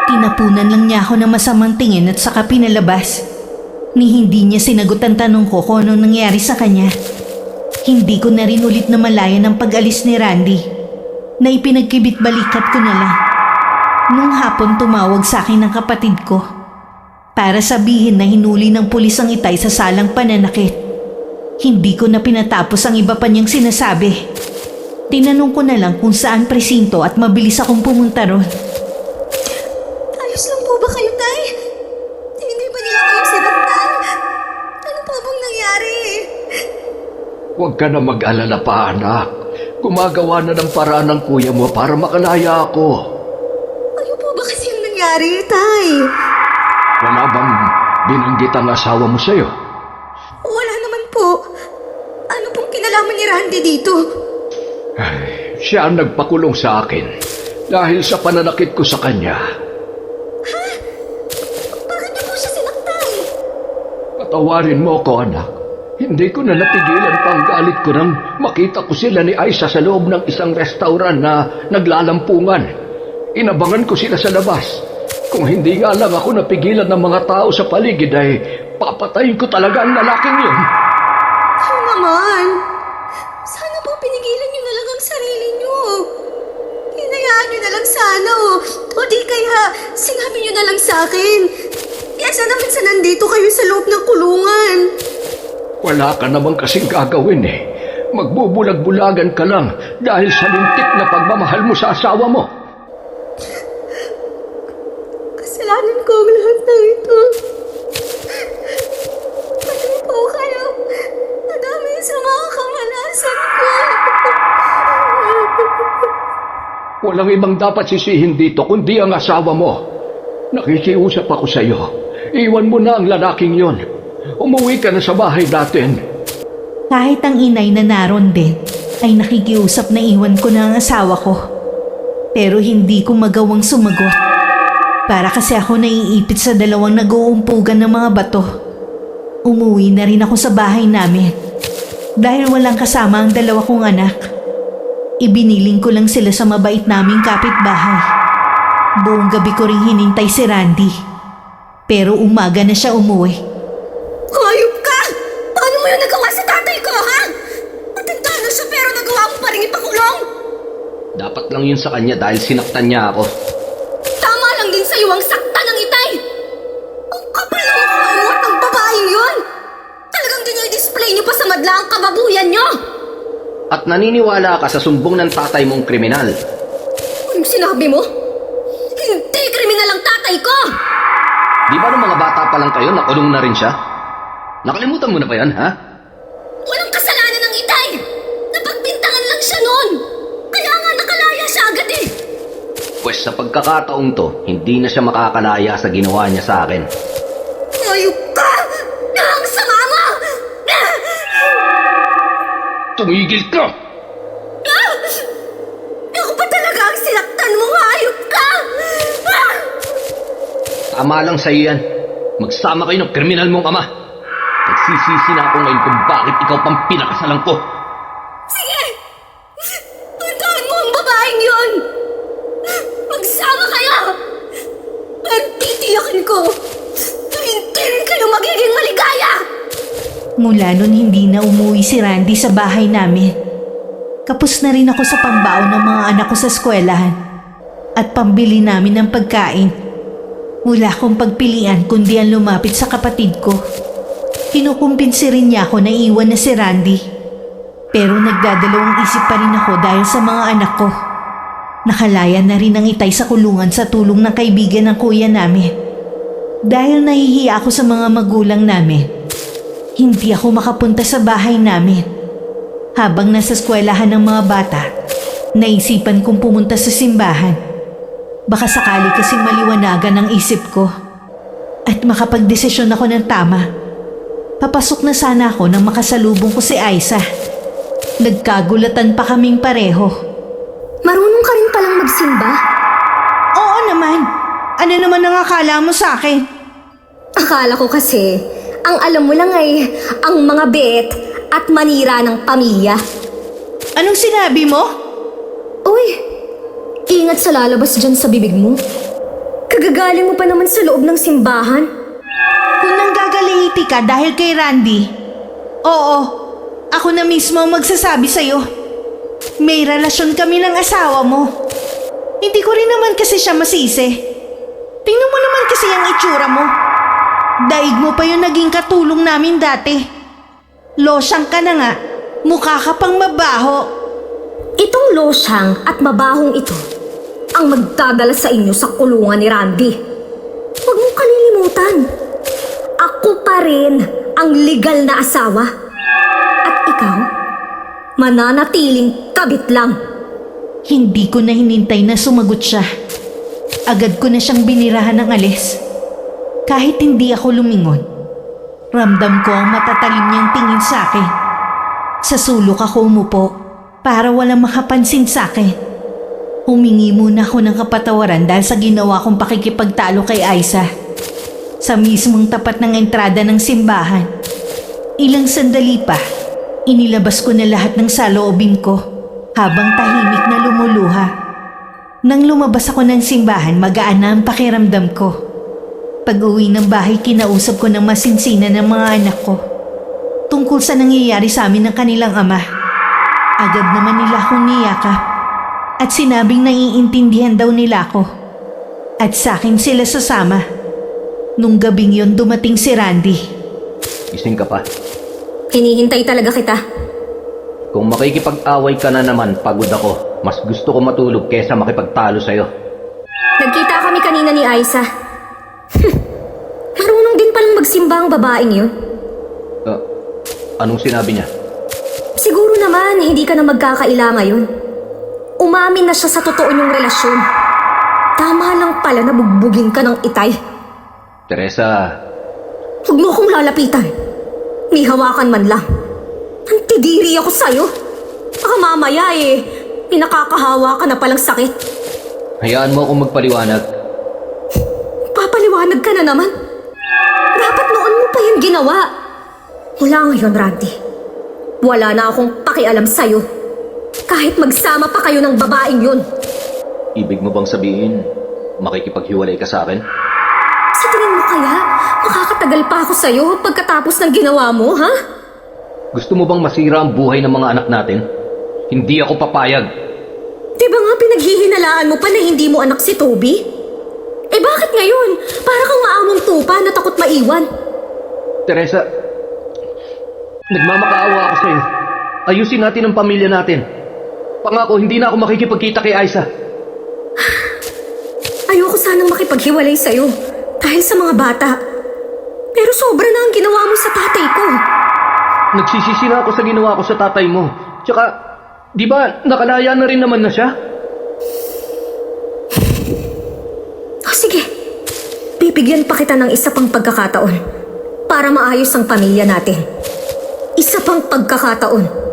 Tinapunan lang niya ako na masamang tingin at saka pinalabas. Ni hindi niya sinagot ang tanong ko kung anong nangyari sa kanya. Hindi ko na rin ulit na malayan ang pag-alis ni Randy na ipinagkibit balikat ko na lang. Nung hapon tumawag sa akin ng kapatid ko para sabihin na hinuli ng pulis ang itay sa salang pananakit. Hindi ko na pinatapos ang iba pa niyang sinasabi. Tinanong ko na lang kung saan presinto at mabilis akong pumunta ron. Ayos lang po ba kayo, Tay? Hindi ba nila kayo sinaktan? Ano po bang nangyari? Huwag ka na mag-alala pa, anak. Gumagawa na ng paraan ng kuya mo para makalaya ako. Ano po ba kasi ang nangyari, Tay? Wala bang binanggit ang asawa mo sa'yo? Wala naman po. Ano pong kinalaman ni Randy dito? Ay, siya ang nagpakulong sa akin dahil sa pananakit ko sa kanya. Bakit niyo po siya sinaktan? Patawarin mo ko, anak. Hindi ko na napigilan pa ang galit ko nang makita ko sila ni Aiza sa loob ng isang restaurant na naglalampungan. Inabangan ko sila sa labas. Kung hindi nga lang ako napigilan ng mga tao sa paligid ay papatayin ko talaga ang lalaking yun. Ano naman? Sana po pinigilan niyo na lang ang sarili niyo. Hinayaan niyo na lang sana o di kaya sinabi niyo na lang sa akin. Kesa naman sa nandito kayo sa loob ng kulungan. Wala ka naman kasing gagawin eh. magbubulag-bulagan ka lang dahil sa lintik na pagmamahal mo sa asawa mo. Kasalanan ko ang lahat ng ito. Pati po kayo. Nadami sa mga kamalasan ko. Walang ibang dapat sisihin dito kundi ang asawa mo. Nakikiusap ako sa iyo. Iwan mo na ang lalaking yon. Umuwi ka na sa bahay natin. Kahit ang inay na naroon din ay nakikiusap na iwan ko na ang asawa ko. Pero hindi ko magawang sumagot. Para kasi ako naiipit sa dalawang nag-uumpugan ng mga bato. Umuwi na rin ako sa bahay namin. Dahil walang kasama ang dalawa kong anak. Ibiniling ko lang sila sa mabait naming kapitbahay. Buong gabi ko ring hinintay si Randy. Pero umaga na siya umuwi. Hayop ka! Paano mo yung nagawa sa tatay ko, ha? Matanda na siya pero nagawa mo pa rin ipakulong. Dapat lang yun sa kanya dahil sinaktan niya ako. Tama lang din sa'yo ang sakta ng itay. Ang kapal ng kamot ng babaeng yun. Talagang dinidisplay niyo pa sa madla ang kababuyan niyo. At naniniwala ka sa sumbong ng tatay mong kriminal. Anong sinabi mo? Hindi kriminal ang tatay ko! Di ba nung mga bata pa lang kayo, nakulong na rin siya? Nakalimutan mo na ba yan, ha? Walang kasalanan ng itay! Napagbintangan lang siya noon! Kaya nga nakalaya siya agad eh! Pwes sa pagkakataong to, hindi na siya makakalaya sa ginawa niya sa akin. Hayop ka! Ang sama mo! Tumigil ka! Ako pa talaga ang sinaktan mo, hayop ka! Tama lang sa'yo yan. Magsama kayo ng kriminal mong ama. Nagsisisi na ako ngayon kung bakit ikaw pang pinakasalan ko. Sige! Puntahan mo ang babaeng yun! Magsama kayo! At titiyakin ko na hindi rin kayo magiging maligaya! Mula nun hindi na umuwi si Randy sa bahay namin. Kapos na rin ako sa pambaon ng mga anak ko sa eskwelahan at pambili namin ng pagkain. Wala akong pagpilian kundi ang lumapit sa kapatid ko. Kinukumbinsi rin niya ako na iwan na si Randy. Pero nagdadalawang isip pa rin ako dahil sa mga anak ko. Nakalaya na rin ang itay sa kulungan sa tulong ng kaibigan ng kuya namin. Dahil nahihiya ako sa mga magulang namin, hindi ako makapunta sa bahay namin. Habang nasa eskwelahan ng mga bata, naisipan kong pumunta sa simbahan. Baka sakali kasing maliwanagan ang isip ko at makapagdesisyon ako ng tama. Papasok na sana ako nang makasalubong ko si Aiza. Nagkagulatan pa kaming pareho. Marunong ka rin palang magsimba? Oo naman. Ano naman ang akala mo sa akin? Akala ko kasi, ang alam mo lang ay ang mga bet at manira ng pamilya. Anong sinabi mo? Uy, ingat sa lalabas dyan sa bibig mo. Kagagaling mo pa naman sa loob ng simbahan. Kung nanggagaliiti ka dahil kay Randy, oo, ako na mismo ang magsasabi sa'yo. May relasyon kami ng asawa mo. Hindi ko rin naman kasi siya masisi. Tingnan mo naman kasi ang itsura mo. Daig mo pa yung naging katulong namin dati. Losyang ka na nga, mukha ka pang mabaho. Itong losyang at mabahong ito ang magdadala sa inyo sa kulungan ni Randy. Huwag mong kalilimutan. Ako pa rin ang legal na asawa. At ikaw, mananatiling kabit lang. Hindi ko na hinintay na sumagot siya. Agad ko na siyang binirahan ng alis. Kahit hindi ako lumingon, ramdam ko ang matatalim niyang tingin sa akin. Sa sulok ako umupo para walang makapansin sa akin. Humingi muna ako ng kapatawaran dahil sa ginawa kong pakikipagtalo kay Aiza. Sa mismong tapat ng entrada ng simbahan. Ilang sandali pa, inilabas ko na lahat ng saloobin ko habang tahimik na lumuluha. Nang lumabas ako ng simbahan, magaan na ang pakiramdam ko. Pag-uwi ng bahay, kinausap ko ng masinsinan ng mga anak ko tungkol sa nangyayari sa amin ng kanilang ama. Agad naman nila akong niyakap at sinabing naiintindihan daw nila ako at sa akin sila sasama. Nung gabing yon dumating si Randy. Gising ka pa. Hinihintay talaga kita. Kung makikipag-away ka na naman, pagod ako. Mas gusto ko matulog kesa makipagtalo sa'yo. Nagkita kami kanina ni Aiza. Marunong din palang magsimba ang babaeng yun. Anong sinabi niya? Siguro naman, hindi ka na magkakaila ngayon. Umamin na siya sa totoo niyong relasyon. Tama lang pala na bugbugin ka ng itay. Teresa, Huwag mo akong lalapitan. May hawakan man lang. Nantidiri ako sa'yo. Baka mamaya pinakakahawa ka na palang sakit. hayaan mo akong magpaliwanag. Papaliwanag ka na naman. Dapat noon mo pa yan ginawa. Mula ngayon, Randy. Wala na akong pakialam sa'yo. Kahit magsama pa kayo ng babaeng yun. Ibig mo bang sabihin, makikipaghiwalay ka sa akin? Sa tingin mo kaya, makakatagal pa ako sa'yo pagkatapos ng ginawa mo, ha? Gusto mo bang masira ang buhay ng mga anak natin? Hindi ako papayag. Di ba nga pinaghihinalaan mo pa na hindi mo anak si Toby? Eh bakit ngayon? Para kang maamong tupa na takot maiwan. Teresa, nagmamakaawa ako sa'yo. Ayusin natin ang pamilya natin. Pangako, hindi na ako makikipagkita kay Aiza. Ayoko sanang makipaghiwalay sa'yo dahil sa mga bata. Pero sobra na ang ginawa mo sa tatay ko. Nagsisisi na ako sa ginawa ko sa tatay mo. Tsaka, di ba, nakalaya na rin naman na siya? O sige, bibigyan pa kita ng isa pang pagkakataon para maayos ang pamilya natin. Isa pang pagkakataon.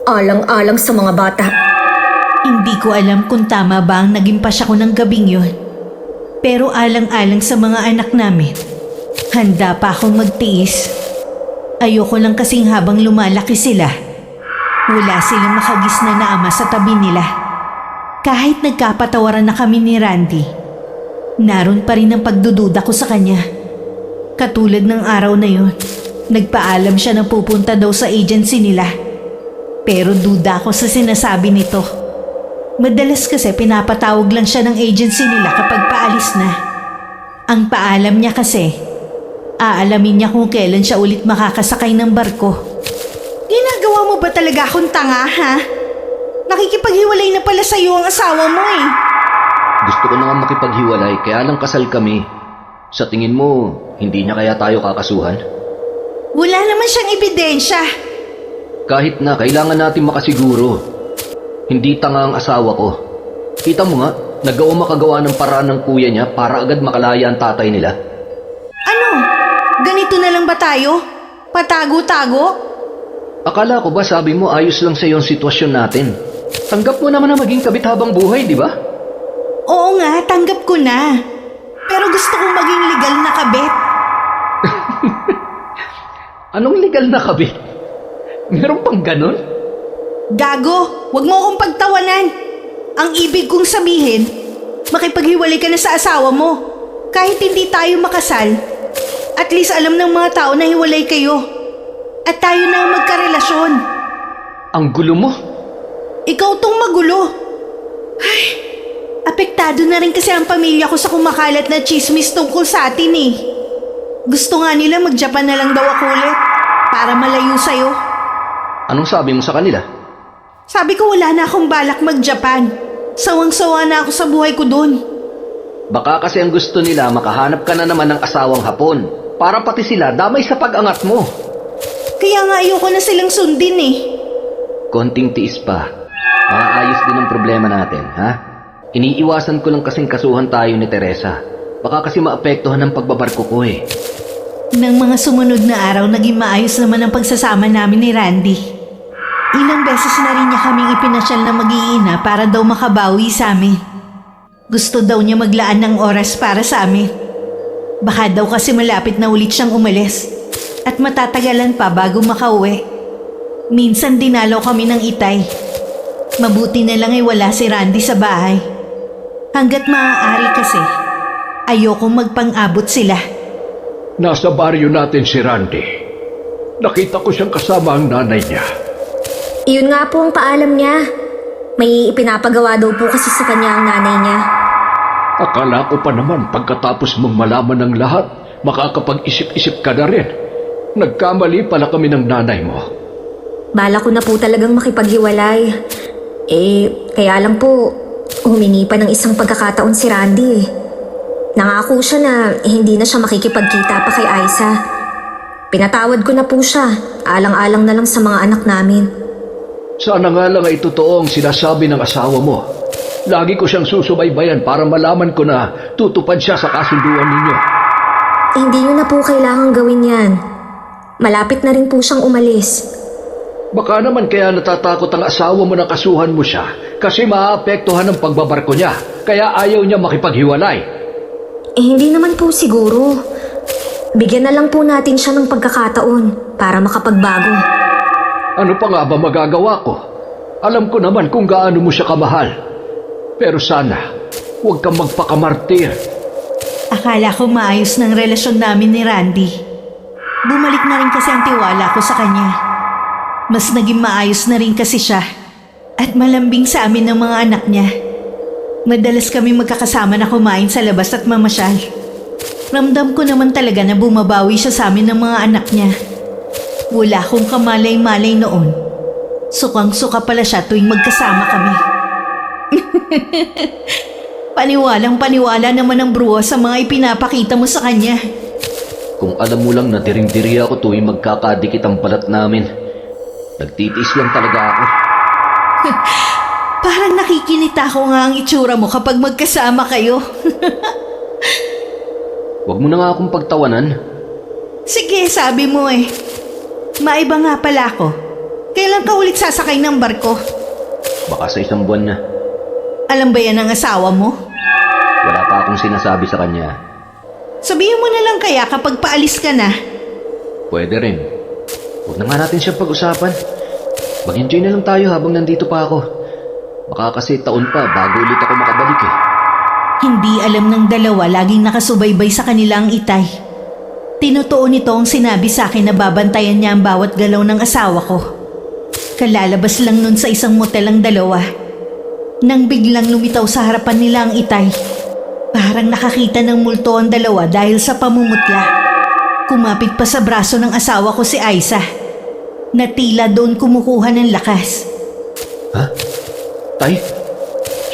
Alang-alang sa mga bata. Hindi ko alam kung tama ba ang naging pasya ko ng gabing yun. Pero alang-alang sa mga anak namin, handa pa akong magtiis. Ayoko lang kasing habang lumalaki sila, wala silang makagisna na ama sa tabi nila. Kahit nagkapatawaran na kami ni Randy, naroon pa rin ang pagdududa ko sa kanya. Katulad ng araw na yun, nagpaalam siya na pupunta daw sa agency nila. Pero duda ako sa sinasabi nito. Madalas kasi pinapatawag lang siya ng agency nila kapag paalis na. Ang paalam niya kasi, aalamin niya kung kailan siya ulit makakasakay ng barko. Ginagawa mo ba talaga akong tanga, ha? Nakikipaghiwalay na pala sa'yo ang asawa mo eh. Gusto ko na nga makipaghiwalay, kaya lang kasal kami. Sa tingin mo, hindi niya kaya tayo kakasuhan? Wala naman siyang ebidensya. Kahit na, kailangan natin makasiguro. Hindi tanga ang asawa ko. Kita mo nga, makagawa ng paraan ng kuya niya para agad makalaya ang tatay nila. Ano? Ganito na lang ba tayo? Patago-tago? Akala ko ba sabi mo ayos lang sa yung sitwasyon natin? Tanggap mo naman na maging kabit habang buhay, di ba? Oo nga, tanggap ko na. Pero gusto kong maging legal na kabit. Anong legal na kabit? Meron pang ganon? Gago, wag mo akong pagtawanan. Ang ibig kong sabihin, makipaghiwalay ka na sa asawa mo. Kahit hindi tayo makasal, at least alam ng mga tao na hiwalay kayo. At tayo na ang magkarelasyon. Ang gulo mo. Ikaw tong magulo. Ay, apektado na rin kasi ang pamilya ko sa kumakalat na chismis tungkol sa atin eh. Gusto nga nila mag-Japan na lang daw ako ulit para malayo sa'yo. Anong sabi mo sa kanila? Sabi ko wala na akong balak mag-Japan. Sawang-sawa na ako sa buhay ko dun. Baka kasi ang gusto nila makahanap ka na naman ng asawang Hapon para pati sila damay sa pag-angat mo. Kaya nga ayoko na silang sundin eh. Konting tiis pa. Maayos din ang problema natin, ha? Iniiwasan ko lang kasing kasuhan tayo ni Teresa. Baka kasi maapektuhan ang pagbabarko ko eh. Nang mga sumunod na araw, naging maayos naman ang pagsasama namin ni Randy. Ilang beses na rin niya kaming ipinasyal na mag-iina para daw makabawi sa amin. Gusto daw niya maglaan ng oras para sa amin. Baka daw kasi malapit na ulit siyang umalis at matatagalan pa bago makauwi. Minsan dinalaw kami ng itay. Mabuti na lang ay wala si Randy sa bahay. Hanggat maaari kasi, ayokong magpang-abot sila. Nasa baryo natin si Randy. Nakita ko siyang kasama ang nanay niya. Iyon nga po ang paalam niya. May ipinapagawa daw po kasi sa kanya ang nanay niya. Akala ko pa naman pagkatapos mong malaman ng lahat, makakapag-isip-isip ka na rin. Nagkamali pala kami ng nanay mo. Bala ko na po talagang makipaghiwalay. Kaya lang po, humingi pa ng isang pagkakataon si Randy eh. Nangako siya na hindi na siya makikipagkita pa kay Aiza. Pinatawad ko na po siya, alang-alang na lang sa mga anak namin. Sana nga lang ay totoo ang sinasabi ng asawa mo. Lagi ko siyang susubaybayan para malaman ko na tutupad siya sa kasunduan ninyo. Hindi niyo na po kailangang gawin yan. Malapit na rin po siyang umalis. Baka naman kaya natatakot ang asawa mo na kasuhan mo siya kasi maapektuhan ang pagbabarko niya, kaya ayaw niya makipaghiwalay. Hindi naman po siguro. Bigyan na lang po natin siya ng pagkakataon para makapagbago. Ano pa nga ba magagawa ko? Alam ko naman kung gaano mo siya kamahal. Pero sana, huwag kang magpakamartir. Akala ko maayos ng relasyon namin ni Randy. Bumalik na rin kasi ang tiwala ko sa kanya. Mas naging maayos na rin kasi siya at malambing sa amin ng mga anak niya. Madalas kami magkakasama na kumain sa labas at mamasyal. Ramdam ko naman talaga na bumabawi siya sa amin ng mga anak niya. Wala akong kamalay-malay noon. Sukang-suka pala siya tuwing magkasama kami. Paniwalang-paniwala naman ang bruha sa mga ipinapakita mo sa kanya. Kung alam mo lang na diring-diri ako tuwing magkakadikit ang balat namin. Nagtitiis lang talaga ako. Parang nakikinita ko nga ang itsura mo kapag magkasama kayo. Huwag mo na nga akong pagtawanan. Sige, sabi mo eh. Maiba nga pala ako. Kailan ka ulit sasakay ng barko? Baka sa isang buwan na. Alam ba yan ang asawa mo? Wala pa akong sinasabi sa kanya. Sabihin mo na lang kaya kapag paalis ka na. Pwede rin. Huwag na nga natin siyang pag-usapan. Mag-enjoy na lang tayo habang nandito pa ako. Baka kasi taon pa bago ulit ako makabalik eh. Hindi alam ng dalawa laging nakasubaybay sa kanilang itay. Tinutuon nito ang sinabi sa akin na babantayan niya ang bawat galaw ng asawa ko. Kalalabas lang nun sa isang motel ang dalawa. Nang biglang lumitaw sa harapan nila ang itay. Parang nakakita ng multo ang dalawa dahil sa pamumutla. Kumapit pa sa braso ng asawa ko si Aiza. Na tila doon kumukuha ng lakas. Ha? Tay?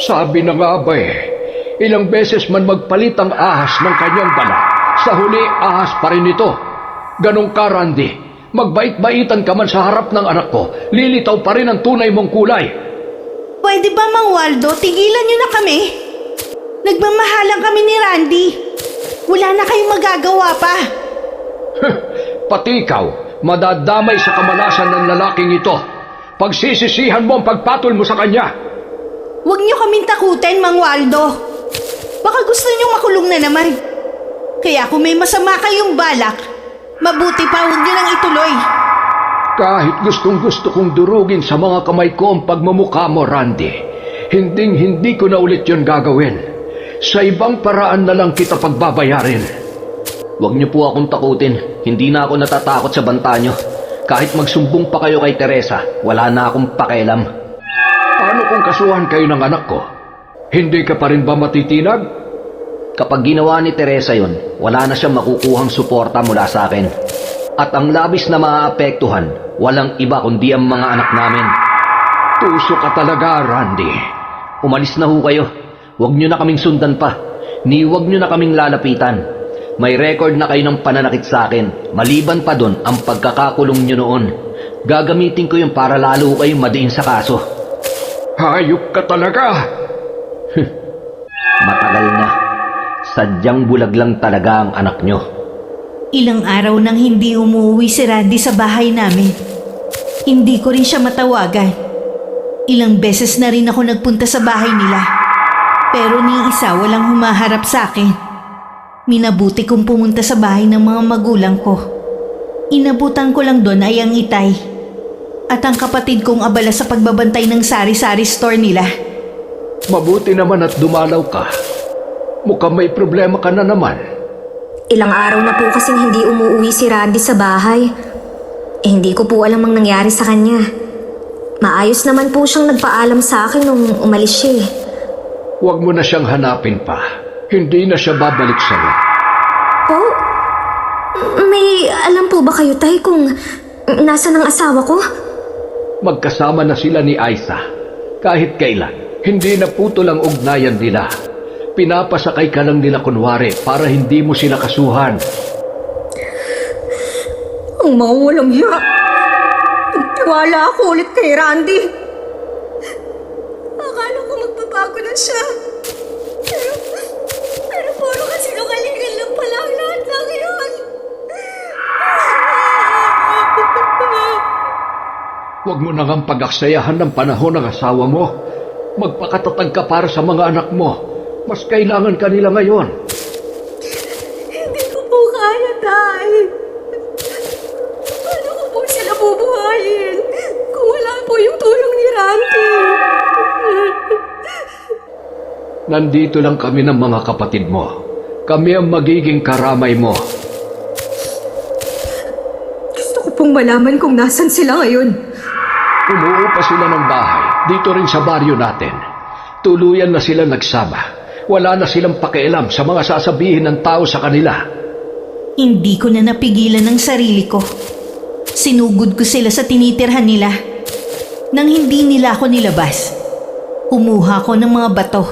Sabi na nga ba ilang beses man magpalit ang ahas ng kanyang bala, sa huli ahas pa rin ito. Ganong ka, Randy. Magbait-baitan ka man sa harap ng anak ko, lilitaw pa rin ang tunay mong kulay. Pwede ba, Mang Waldo? Tigilan niyo na kami. Nagmamahalan kami ni Randy. Wala na kayong magagawa pa. Pati ikaw, madadamay sa kamalasan ng lalaking ito. Pagsisisihan mo ang pagpatol mo sa kanya. Huwag niyo kaming takutin, Mang Waldo. Baka gusto niyo makulong na naman. Kaya kung may masama kayong balak, mabuti pa huwag niyo nang ituloy. Kahit gustong-gusto kong durugin sa mga kamay ko ang pagmumukha mo, Randy, hinding-hindi ko na ulit yun gagawin. Sa ibang paraan na lang kita pagbabayarin. Huwag niyo po akong takutin. Hindi na ako natatakot sa banta niyo. Kahit magsumbong pa kayo kay Teresa, wala na akong pakialam. Paano kung kasuhan kayo ng anak ko? Hindi ka pa rin ba matitinag? Kapag ginawa ni Teresa yon, wala na siyang makukuhang suporta mula sa akin. At ang labis na maaapektuhan, walang iba kundi ang mga anak namin. Tuso ka talaga, Randy. Umalis na ho kayo. Huwag niyo na kaming sundan pa. Ni huwag niyo na kaming lalapitan. May record na kayo ng pananakit sa akin. Maliban pa doon ang pagkakakulong niyo noon. Gagamitin ko yung para lalo kayong madiin sa kaso. Hayop ka talaga! Matagal na. Sadyang bulag lang talaga ang anak niyo. Ilang araw nang hindi umuwi si Randy sa bahay namin. Hindi ko rin siya matawagan. Ilang beses na rin ako nagpunta sa bahay nila. Pero ni isa walang humaharap sa akin. Minabuti kong pumunta sa bahay ng mga magulang ko. Inabutan ko lang doon ay ang itay. At ang kapatid kong abala sa pagbabantay ng sari-sari store nila. Mabuti naman at dumalaw ka. Mukhang may problema ka na naman. Ilang araw na po kasing hindi umuwi si Randy sa bahay. Hindi ko po alam ang nangyari sa kanya. Maayos naman po siyang nagpaalam sa akin nung umalis siya. Huwag mo na siyang hanapin pa. Hindi na siya babalik sa'yo. Po? May alam po ba kayo, Tay, kung nasa ng asawa ko? Magkasama na sila ni Aiza. Kahit kailan, hindi na putol ang ugnayan nila. Pinapasakay ka lang nila kunwari para hindi mo sila kasuhan. Ang mga walang hiya. Nagtiwala ako ulit kay Randy. Akala ko magbabago na siya. Pero puro kasinungalingan lang pala ang lahat ng yun. Huwag mo na ngang pag-aksayahan ng panahon ng asawa mo. Magpakatatag ka para sa mga anak mo. Mas kailangan ka nila ngayon. Hindi ko po kaya, Tay. Paano ko po sila bubuhayin kung wala po yung tulong ni Randy? Nandito lang kami ng mga kapatid mo. Kami ang magiging karamay mo. Gusto ko pong malaman kung nasan sila ngayon. Umuupa sila ng bahay dito rin sa baryo natin. Tuluyan na sila nagsama. Wala na silang pakialam sa mga sasabihin ng tao sa kanila. Hindi ko na napigilan ang sarili ko. Sinugod ko sila sa tinitirhan nila. Nang hindi nila ako nilabas, kumuha ko ng mga bato.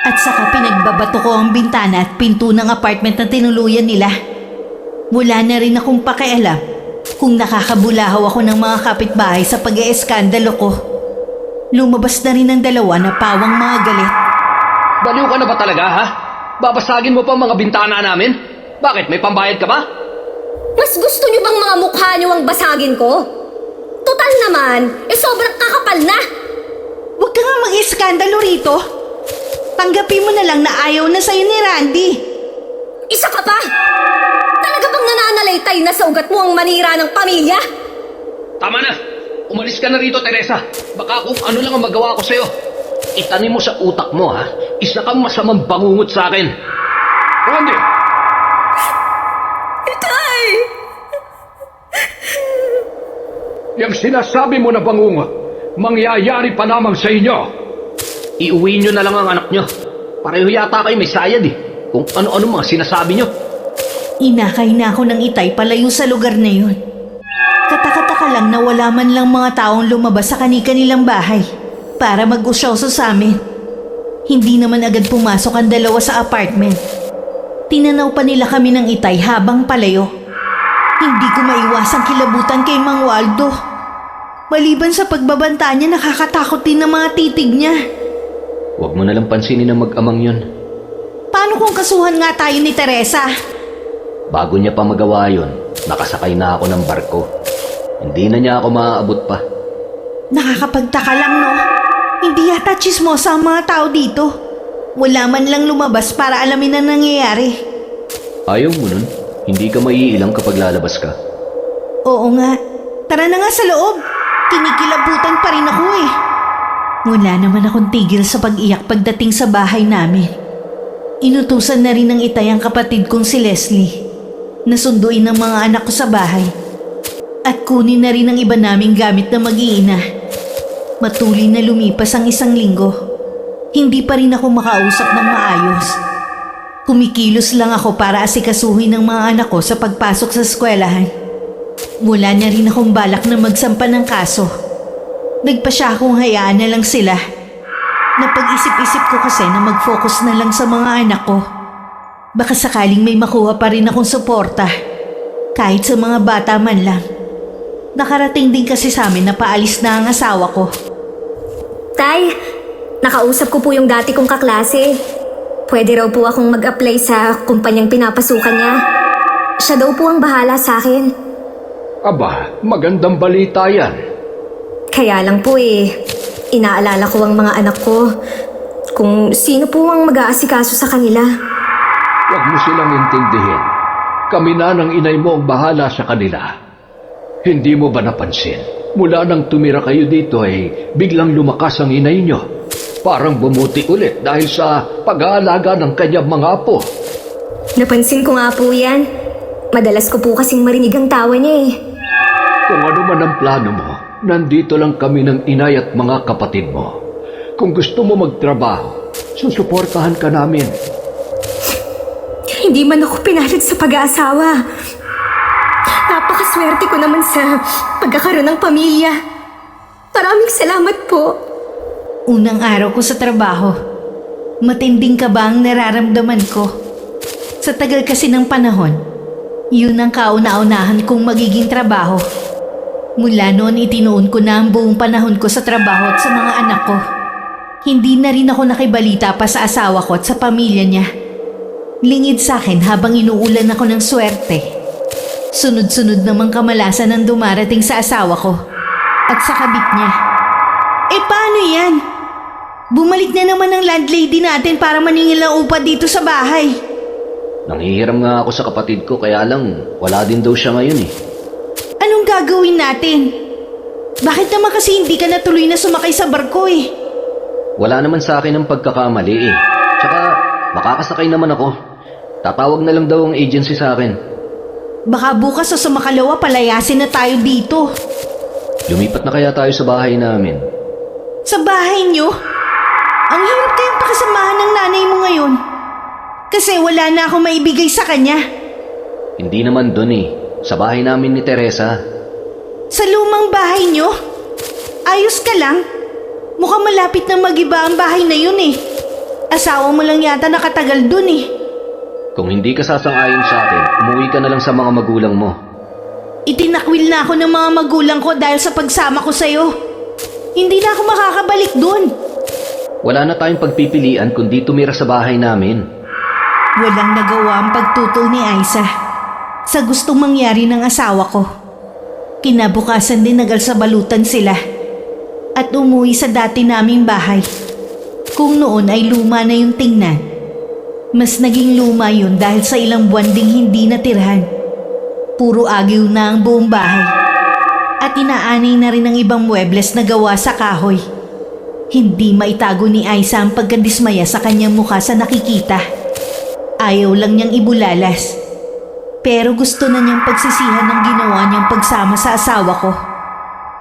At saka pinagbabato ko ang bintana at pinto ng apartment na tinuluyan nila. Wala na rin akong pakialam kung nakakabulahaw ako ng mga kapitbahay sa pag-eeskandalo ko. Lumabas na rin ang dalawa na pawang mga galit. Baliw ka na ba talaga, ha? Babasagin mo pa ang mga bintana namin? Bakit? May pambayad ka ba? Mas gusto niyo bang mga mukha niyo ang basagin ko? Total naman, sobrang kakapal na. Huwag ka nga mag-iskandalo rito. Tanggapin mo na lang na ayaw na sa'yo ni Randy. Isa ka pa! Talaga bang nananalaytay na sa ugat mo ang manira ng pamilya? Tama na! Umalis ka na rito, Teresa. Baka kung ano lang ang magawa ko sa'yo. Itanim mo sa utak mo, ha? Isa kang masamang bangungot sa akin. Randy! Itay! Yung sinasabi mo na bangungot, mangyayari pa lamang sa inyo. Iuwi nyo na lang ang anak nyo. Pareho yata kayo may sayad eh. Kung ano-ano mga sinasabi nyo. Inakay na ako ng Itay palayo sa lugar na yun. Katakataka lang na wala man lang mga taong lumabas sa kani-kanilang bahay para mag-usyoso sa amin. Hindi naman agad pumasok ang dalawa sa apartment. Tinanaw pa nila kami ng Itay habang palayo. Hindi ko maiwasang kilabutan kay Mang Waldo. Maliban sa pagbabanta niya, nakakatakot din ang mga titig niya. Huwag mo na lang pansinin ang mag-amang yun. Paano kung kasuhan nga tayo ni Teresa? Bago niya pa magawa yun, nakasakay na ako ng barko. Hindi na niya ako maaabot pa. Nakakapagtaka lang, no? Hindi yata chismosa ang mga tao dito. Wala man lang lumabas para alamin ang nangyayari. Ayaw mo nun? Hindi ka maiilang kapag lalabas ka? Oo nga. Tara na nga sa loob. Kinikilabutan pa rin ako eh. Wala naman akong tigil sa pag-iyak pagdating sa bahay namin. Inutusan na rin ng Itay ang kapatid kong si Leslie na sunduin ang mga anak ko sa bahay at kunin na rin ang iba naming gamit na mag-iina. Matuloy na lumipas ang 1 linggo. Hindi pa rin ako makausap ng maayos. Kumikilos lang ako para asikasuhin ng mga anak ko sa pagpasok sa eskwelahan. Wala na rin akong balak na magsampa ng kaso. Nagpasya akong hayaan na lang sila. Napag-isip-isip ko kasi na mag-focus na lang sa mga anak ko. Baka sakaling may makuha pa rin akong suporta. Kahit sa mga bata man lang. Nakarating din kasi sa amin na paalis na ang asawa ko. Tay, nakausap ko po yung dati kong kaklase. Pwede raw po akong mag-apply sa kumpanyang pinapasukan niya. Siya daw po ang bahala sa akin. Aba, magandang balita yan. Kaya lang po inaalala ko ang mga anak ko kung sino po ang mag-aasikaso sa kanila. Huwag mo silang intindihin. Kami na ng inay mo ang bahala sa kanila. Hindi mo ba napansin? Mula nang tumira kayo dito biglang lumakas ang inay nyo. Parang bumuti ulit dahil sa pag-aalaga ng kanyang mga apo. Napansin ko nga po yan. Madalas ko po kasing marinig ang tawa niya Kung ano man ang plano mo, nandito lang kami ng inay at mga kapatid mo. Kung gusto mo magtrabaho, susuportahan ka namin. Hindi man ako pinalit sa pag-aasawa. Napakaswerte ko naman sa pagkakaroon ng pamilya. Maraming salamat po. Unang araw ko sa trabaho, matinding kaba ang nararamdaman ko. Sa tagal kasi ng panahon, yun ang kauna-unahan kong magiging trabaho. Mula noon itinuon ko na ang buong panahon ko sa trabaho at sa mga anak ko. Hindi na rin ako nakibalita pa sa asawa ko at sa pamilya niya. Lingid sa akin habang inuulan ako ng swerte. Sunod-sunod namang kamalasan ang dumarating sa asawa ko at sa kabit niya. Paano yan? Bumalik na naman ang landlady natin para maningil ng upa dito sa bahay. Nanghihiram nga ako sa kapatid ko kaya lang wala din daw siya ngayon eh. Anong gagawin natin? Bakit naman kasi hindi ka natuloy na sumakay sa barko eh? Wala naman sa akin ang pagkakamali eh. Tsaka makakasakay naman ako. Tatawag na lang daw ang agency sa akin. Baka bukas o sa makalawa palayasin na tayo dito. Lumipat na kaya tayo sa bahay namin. Sa bahay niyo? Ang hirap kayong pakasamahan ng nanay mo ngayon. Kasi wala na akong maibigay sa kanya. Hindi naman dun eh. Sa bahay namin ni Teresa. Sa lumang bahay niyo? Ayos ka lang? Mukhang malapit na mag-iba ang bahay na yun eh. Asawa mo lang yata nakatagal dun eh. Kung hindi ka sasang-ayon sa akin, umuwi ka na lang sa mga magulang mo. Itinakwil na ako ng mga magulang ko dahil sa pagsama ko sa'yo. Hindi na ako makakabalik dun. Wala na tayong pagpipilian kundi tumira sa bahay namin. Walang nagawa ang pagtutol ni Aiza sa gustong mangyari ng asawa ko. Kinabukasan din nagalsabalutan sila at umuwi sa dati naming bahay. Kung noon ay luma na yung tingnan, mas naging luma yun dahil sa ilang buwan ding hindi natirhan. Puro agiw na ang buong bahay at inaanay na rin ang ibang muebles na gawa sa kahoy. Hindi maitago ni Aiza ang pagkadismaya sa kanyang mukha sa nakikita. Ayaw lang niyang ibulalas. Pero gusto na niyang pagsisihan ng ginawa niyang pagsama sa asawa ko.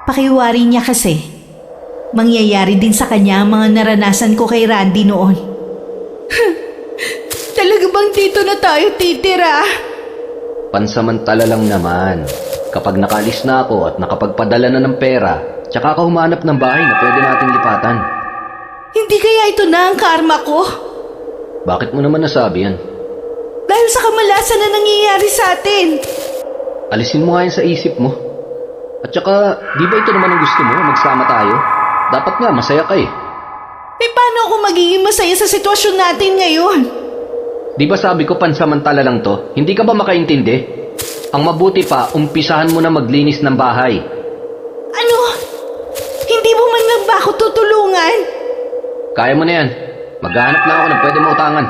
Pakiwari niya kasi. Mangyayari din sa kanya ang mga naranasan ko kay Randy noon. Talaga bang dito na tayo titira? Pansamantala lang naman. Kapag nakalis na ako at nakapagpadala na ng pera, tsaka ka humanap ng bahay na pwede nating lipatan. Hindi kaya ito na ang karma ko? Bakit mo naman nasabi yan? Dahil sa kamalasan na nangyayari sa atin. Alisin mo nga yan sa isip mo. At tsaka, di ba ito naman ang gusto mo? Magsama tayo? Dapat nga, masaya ka eh. Paano ako magiging masaya sa sitwasyon natin ngayon? Di ba sabi ko pansamantala lang to? Hindi ka ba makaintindi? Ang mabuti pa, umpisahan mo na maglinis ng bahay. Ano? Hindi mo man lang ba ako tutulungan? Kaya mo na yan. Maghahanap lang ako ng pwede mautangan.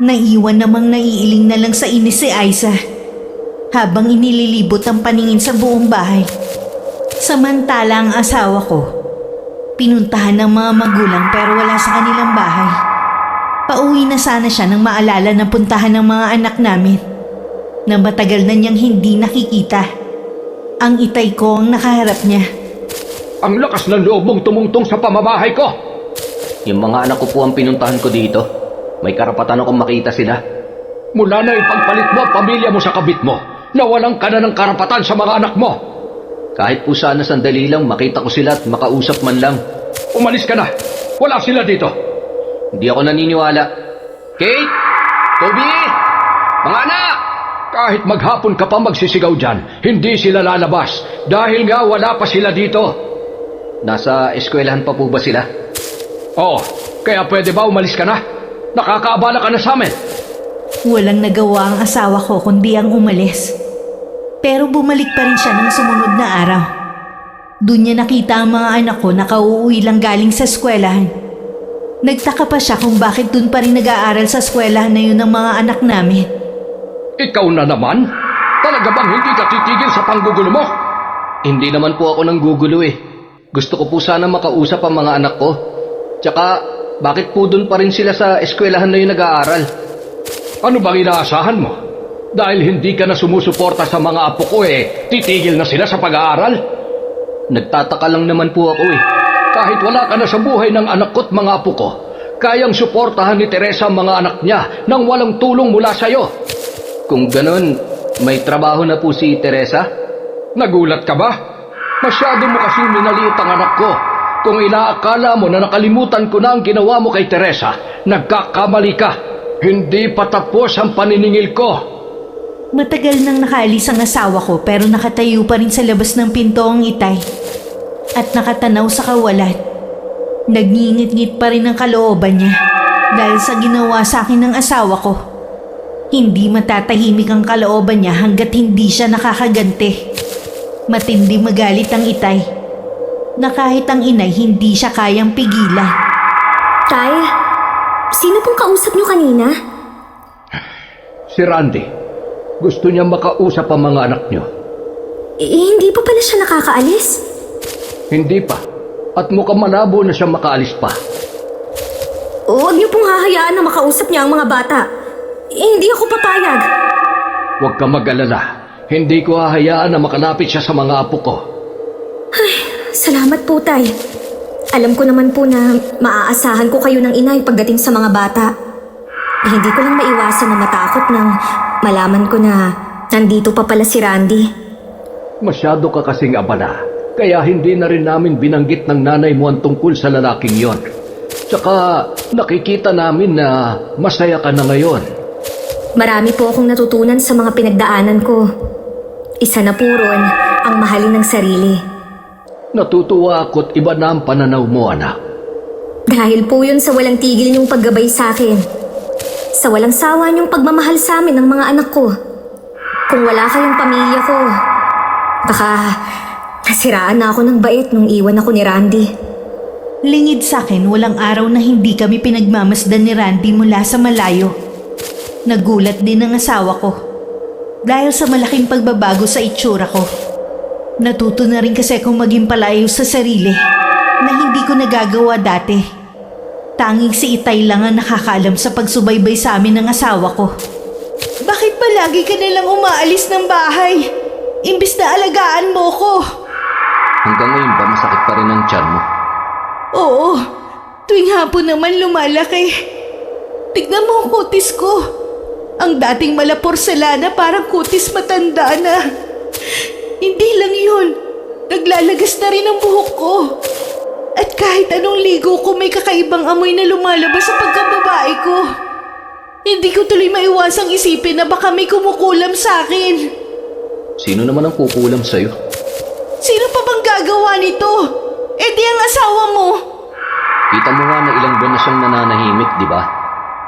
Naiwan namang naiiling na lang sa inis si Aiza habang inililibot ang paningin sa buong bahay. Samantala ang asawa ko, pinuntahan ng mga magulang pero wala sa kanilang bahay. Pauwi na sana siya nang maalala na puntahan ng mga anak namin na matagal na niyang hindi nakikita. Ang itay ko ang nakaharap niya. Ang lakas ng loob mong tumungtong sa pamabahay ko! Yung mga anak ko po ang pinuntahan ko dito. May karapatan akong makita sila. Mula na ipagpalit mo ang pamilya mo sa kabit mo, nawalan ka na ng karapatan sa mga anak mo! Kahit po sana sandali lang makita ko sila at makausap man lang. Umalis ka na! Wala sila dito! Hindi ako naniniwala. Kate! Toby! Mga anak! Kahit maghapon ka pa magsisigaw dyan, hindi sila lalabas dahil nga wala pa sila dito. Nasa eskwelahan pa po ba sila? Oo, kaya pwede ba umalis ka na? Nakakaabala ka na sa amin. Walang nagawa ang asawa ko kundi ang umalis. Pero bumalik pa rin siya ng sumunod na araw. Doon niya nakita ang mga anak ko na kauuwi lang galing sa eskwelahan. Nagtaka pa siya kung bakit doon pa rin nag-aaral sa eskwelahan na yun ng mga anak namin. Ikaw na naman? Talaga bang hindi ka titigil sa panggugulo mo? Hindi naman po ako nang gugulo eh. Gusto ko po sana makausap ang mga anak ko. Tsaka, bakit po doon pa rin sila sa eskwelahan na yun nag-aaral? Ano bang inaasahan mo? Dahil hindi ka na sumusuporta sa mga apo ko titigil na sila sa pag-aaral? Nagtataka lang naman po ako eh. Kahit wala ka na sa buhay ng anak ko at mga apo ko, kayang suportahan ni Teresa ang mga anak niya nang walang tulong mula sa'yo. Kung ganon, may trabaho na po si Teresa? Nagulat ka ba? Masyado mo kasing minaliit ang anak ko. Kung inaakala mo na nakalimutan ko na ang ginawa mo kay Teresa, nagkakamali ka. Hindi pa tapos ang paniningil ko. Matagal nang nakaalis ang asawa ko pero nakatayo pa rin sa labas ng pinto ang Itay. At nakatanaw sa kawalan. Nagngingit-ngit pa rin ang kalooban niya dahil sa ginawa sa akin ng asawa ko. Hindi matatahimik ang kalooban niya hanggat hindi siya nakakaganti. Matindi magalit ang Itay na kahit ang inay hindi siya kayang pigilan. Tay, sino pong kausap niyo kanina? Si Randy, gusto niya makausap ang mga anak niyo. Hindi pa pala siya nakakaalis. Hindi pa. At mukhang malabo na siya makaalis pa. Huwag niyo pong hahayaan na makausap niya ang mga bata. Hindi ako papayag. Huwag ka mag-alala. Hindi ko hahayaan na makalapit siya sa mga apo ko. Salamat po, Tay. Alam ko naman po na maaasahan ko kayo ng inay pagdating sa mga bata. Hindi ko lang maiwasan na matakot nang malaman ko na nandito pa pala si Randy. Masyado ka kasing abala. Kaya hindi na rin namin binanggit ng nanay mo ang tungkol sa lalaking yon. Tsaka nakikita namin na masaya ka na ngayon. Marami po akong natutunan sa mga pinagdaanan ko. Isa na po ron ang mahalin ng sarili. Natutuwa ako't iba na ang pananaw mo, anak. Dahil po yun sa walang tigil niyong paggabay sa akin. Sa walang sawa niyong pagmamahal sa amin ng mga anak ko. Kung wala kayong pamilya ko, baka nasiraan na ako ng bait nung iwan ako ni Randy. Lingid sa akin, walang araw na hindi kami pinagmamasdan ni Randy mula sa malayo. Nagulat din ang asawa ko dahil sa malaking pagbabago sa itsura ko. Natuto na rin kasi akong maging palayo sa sarili na hindi ko nagagawa dati. Tanging si Itay lang ang nakakaalam sa pagsubaybay sa amin ng asawa ko. Bakit ba lagi ka nalang umaalis ng bahay? Imbis na alagaan mo ko. Hanggang ngayon ba masakit pa rin ang tiyan mo? Oo, tuwing hapon naman lumalaki. Tignan mo ang kutis ko. Ang dating mala porselana parang kutis matanda na. Hindi lang yun, naglalagas na rin ang buhok ko. At kahit anong ligo ko may kakaibang amoy na lumalabas sa pagkababae ko. Hindi ko tuloy maiwasang isipin na baka may kumukulam sa akin. Sino naman ang kukulam sa'yo? Sino pa bang gagawa nito? Eh di ang asawa mo. Kita mo nga na ilang buwan na siyang nananahimik, di ba?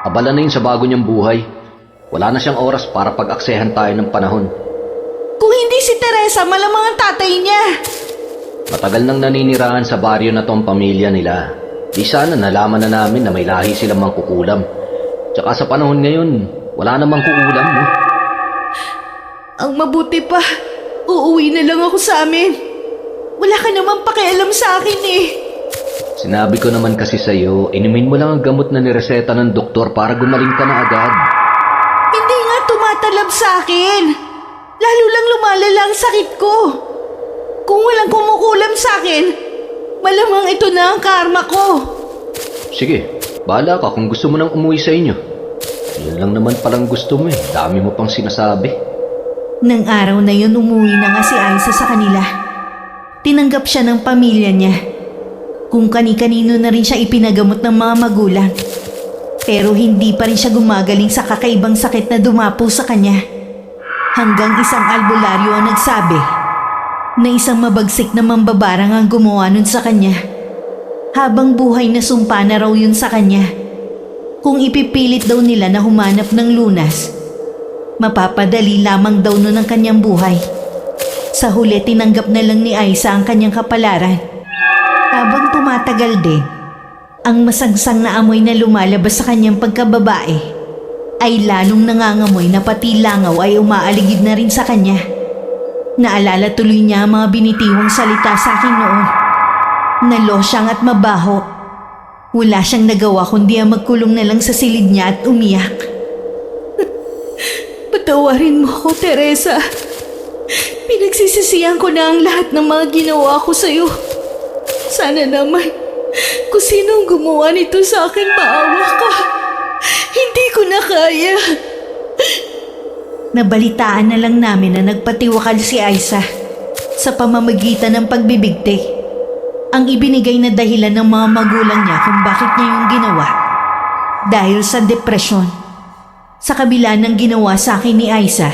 Abala na yun sa bago niyang buhay. Wala na siyang oras para pag-aksehan tayo ng panahon. Kung hindi si Teresa, malamang ang tatay niya. Matagal nang naninirahan sa baryo na to ang pamilya nila. Di sana nalaman na namin na may lahi silang mangkukulam. Tsaka sa panahon ngayon, wala namang kukulam, no? Ang mabuti pa, uuwi na lang ako sa amin. Wala ka namang pakialam sa akin eh. Sinabi ko naman kasi sa'yo, inumin mo lang ang gamot na nireseta ng doktor para gumaling ka na agad. Hindi nga tumatalab sa akin. Lalo lang lumalala ang sakit ko. Kung walang kumukulam sa akin, malamang ito na ang karma ko. Sige, bahala ka kung gusto mo nang umuwi sa inyo. Yun lang naman palang gusto mo eh. Dami mo pang sinasabi. Nang araw na yun, umuwi na nga si Aiza sa kanila. Tinanggap siya ng pamilya niya. Kung kani-kanino na rin siya ipinagamot ng mga magulang. Pero hindi pa rin siya gumagaling sa kakaibang sakit na dumapo sa kanya. Hanggang isang albularyo ang nagsabi na isang mabagsik na mambabarang ang gumawa nun sa kanya. Habang buhay na sumpa na raw yun sa kanya. Kung ipipilit daw nila na humanap ng lunas, mapapadali lamang daw nun ang kanyang buhay. Sa huli, tinanggap na lang ni Aiza ang kanyang kapalaran. Habang tumatagal din, ang masangsang na amoy na lumalabas sa kanyang pagkababae ay lalong nangangamoy na pati langaw ay umaaligid na rin sa kanya. Naalala tuloy niya ang mga binitiwang salita sa akin noon. Nalosyang at mabaho. Wala siyang nagawa kundi ang magkulong na lang sa silid niya at umiyak. Patawarin mo ako, Teresa. Pinagsisisihan ko na ang lahat ng mga ginawa ko sa'yo. Sana naman, kung sino ang gumawa nito sa akin, maawa ka. Hindi ko na kaya. Nabalitaan na lang namin na nagpatiwakal si Aiza. sa pamamagitan ng pagbibigti. Ang ibinigay na dahilan ng mga magulang niya kung bakit niya yung ginawa. Dahil sa depresyon. Sa kabila ng ginawa sa akin ni Aiza,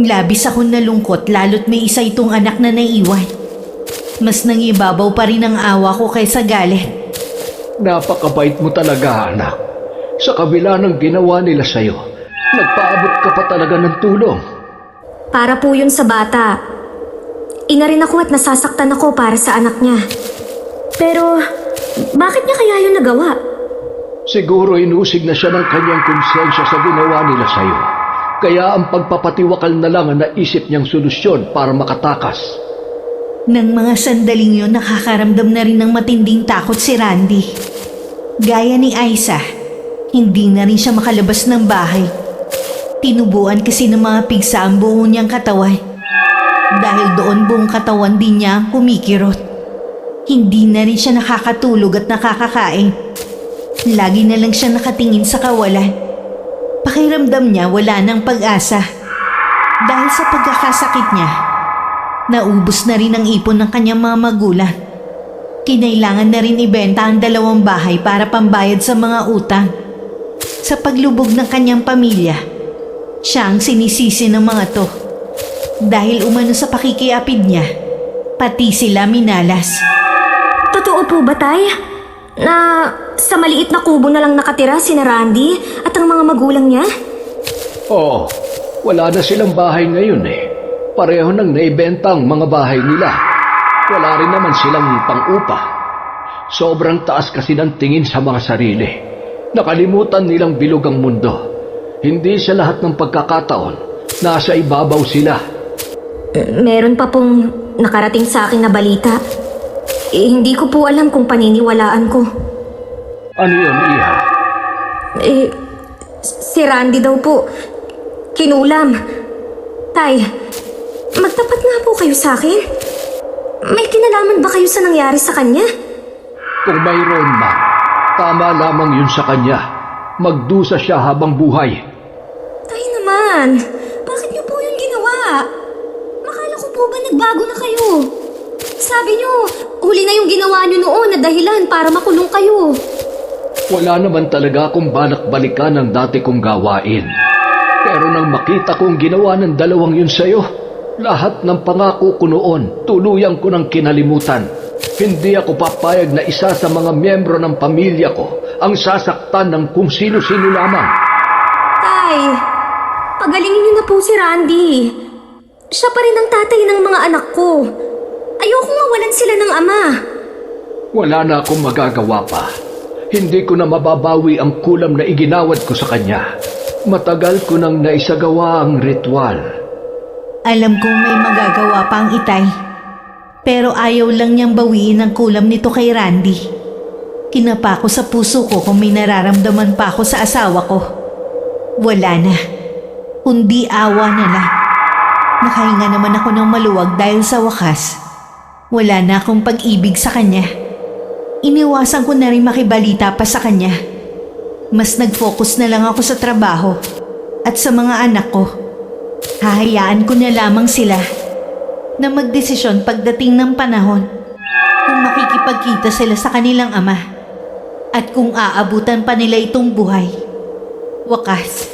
labis akong nalungkot lalo't may isa itong anak na naiwan. Mas nangibabaw pa rin ang awa ko kaysa galit. Napakabait mo talaga, anak. Sa kabila ng ginawa nila sa'yo, nagpaabot ka pa talaga ng tulong. Para po yun sa bata. Ina rin ako at nasasaktan ako para sa anak niya. Pero, bakit niya kaya yun nagawa? Siguro inusig na siya ng kanyang konsensya sa ginawa nila sa'yo. Kaya ang pagpapatiwakal na lang ang naisip niyang solusyon para makatakas. Nang mga sandaling yun, nakakaramdam na rin ng matinding takot si Randy. Gaya ni Aiza, hindi na rin siya makalabas ng bahay. Tinubuan kasi ng mga pigsa ang buo niyang katawan. Dahil doon buong katawan din niya ang kumikirot. Hindi na rin siya nakakatulog at nakakakain. Lagi na lang siya nakatingin sa kawalan. Pakiramdam niya wala ng pag-asa. Dahil sa pagkakasakit niya, naubos na rin ang ipon ng kanyang mga magulang. Kinailangan na rin ibenta ang 2 bahay para pambayad sa mga utang. Sa paglubog ng kanyang pamilya, siya ang sinisisi ng mga to. Dahil umano sa pakikiapid niya, pati sila minalas. Totoo po ba, Tay? Na sa maliit na kubo na lang nakatira si Randy at ang mga magulang niya? Oo, wala na silang bahay ngayon eh. Pareho nang naibenta ang mga bahay nila. Wala rin naman silang pang-upa. Sobrang taas kasi ng tingin sa mga sarili. Nakalimutan nilang bilog ang mundo. Hindi sa lahat ng pagkakataon, nasa ibabaw sila. Meron pa pong nakarating sa akin na balita. Hindi ko po alam kung paniniwalaan ko. Ano yun, Iha? Si Randy daw po, kinulam. Tay, magtapat nga po kayo sa akin. May kinalaman ba kayo sa nangyari sa kanya? Kung mayroon man, tama lamang yun sa kanya. Magdusa siya habang buhay. Tay naman, bakit niyo po yun ginawa? Makala ko po ba nagbago na kayo? Sabi niyo, huli na yung ginawa niyo noon na dahilan para makulong kayo. Wala naman talaga akong balak balikan ang dati kong gawain. Pero nang makita kong ginawa ng 2 yun sa'yo, lahat ng pangako ko noon, tuluyan ko ng kinalimutan. Hindi ako papayag na isa sa mga miyembro ng pamilya ko ang sasaktan ng kung sino-sino lamang. Tay, pagalingin niyo na po si Randy. Siya pa rin ang tatay ng mga anak ko. Ayoko mawalan sila ng ama. Wala na akong magagawa pa. Hindi ko na mababawi ang kulam na iginawad ko sa kanya. Matagal ko nang naisagawa ang ritual. Alam kong may magagawa pa ang Itay. Pero ayaw lang niyang bawiin ang kulam nito kay Randy. Kinapa ko sa puso ko kung may nararamdaman pa ako sa asawa ko. Wala na. Kundi awa na lang. Nakahinga naman ako ng maluwag dahil sa wakas, wala na akong pag-ibig sa kanya. Iniwasan ko na rin makibalita pa sa kanya. Mas nag-focus na lang ako sa trabaho at sa mga anak ko. Hahayaan ko na lamang sila na magdesisyon pagdating ng panahon kung makikipagkita sila sa kanilang ama at kung aabutan pa nila itong buhay. Wakas,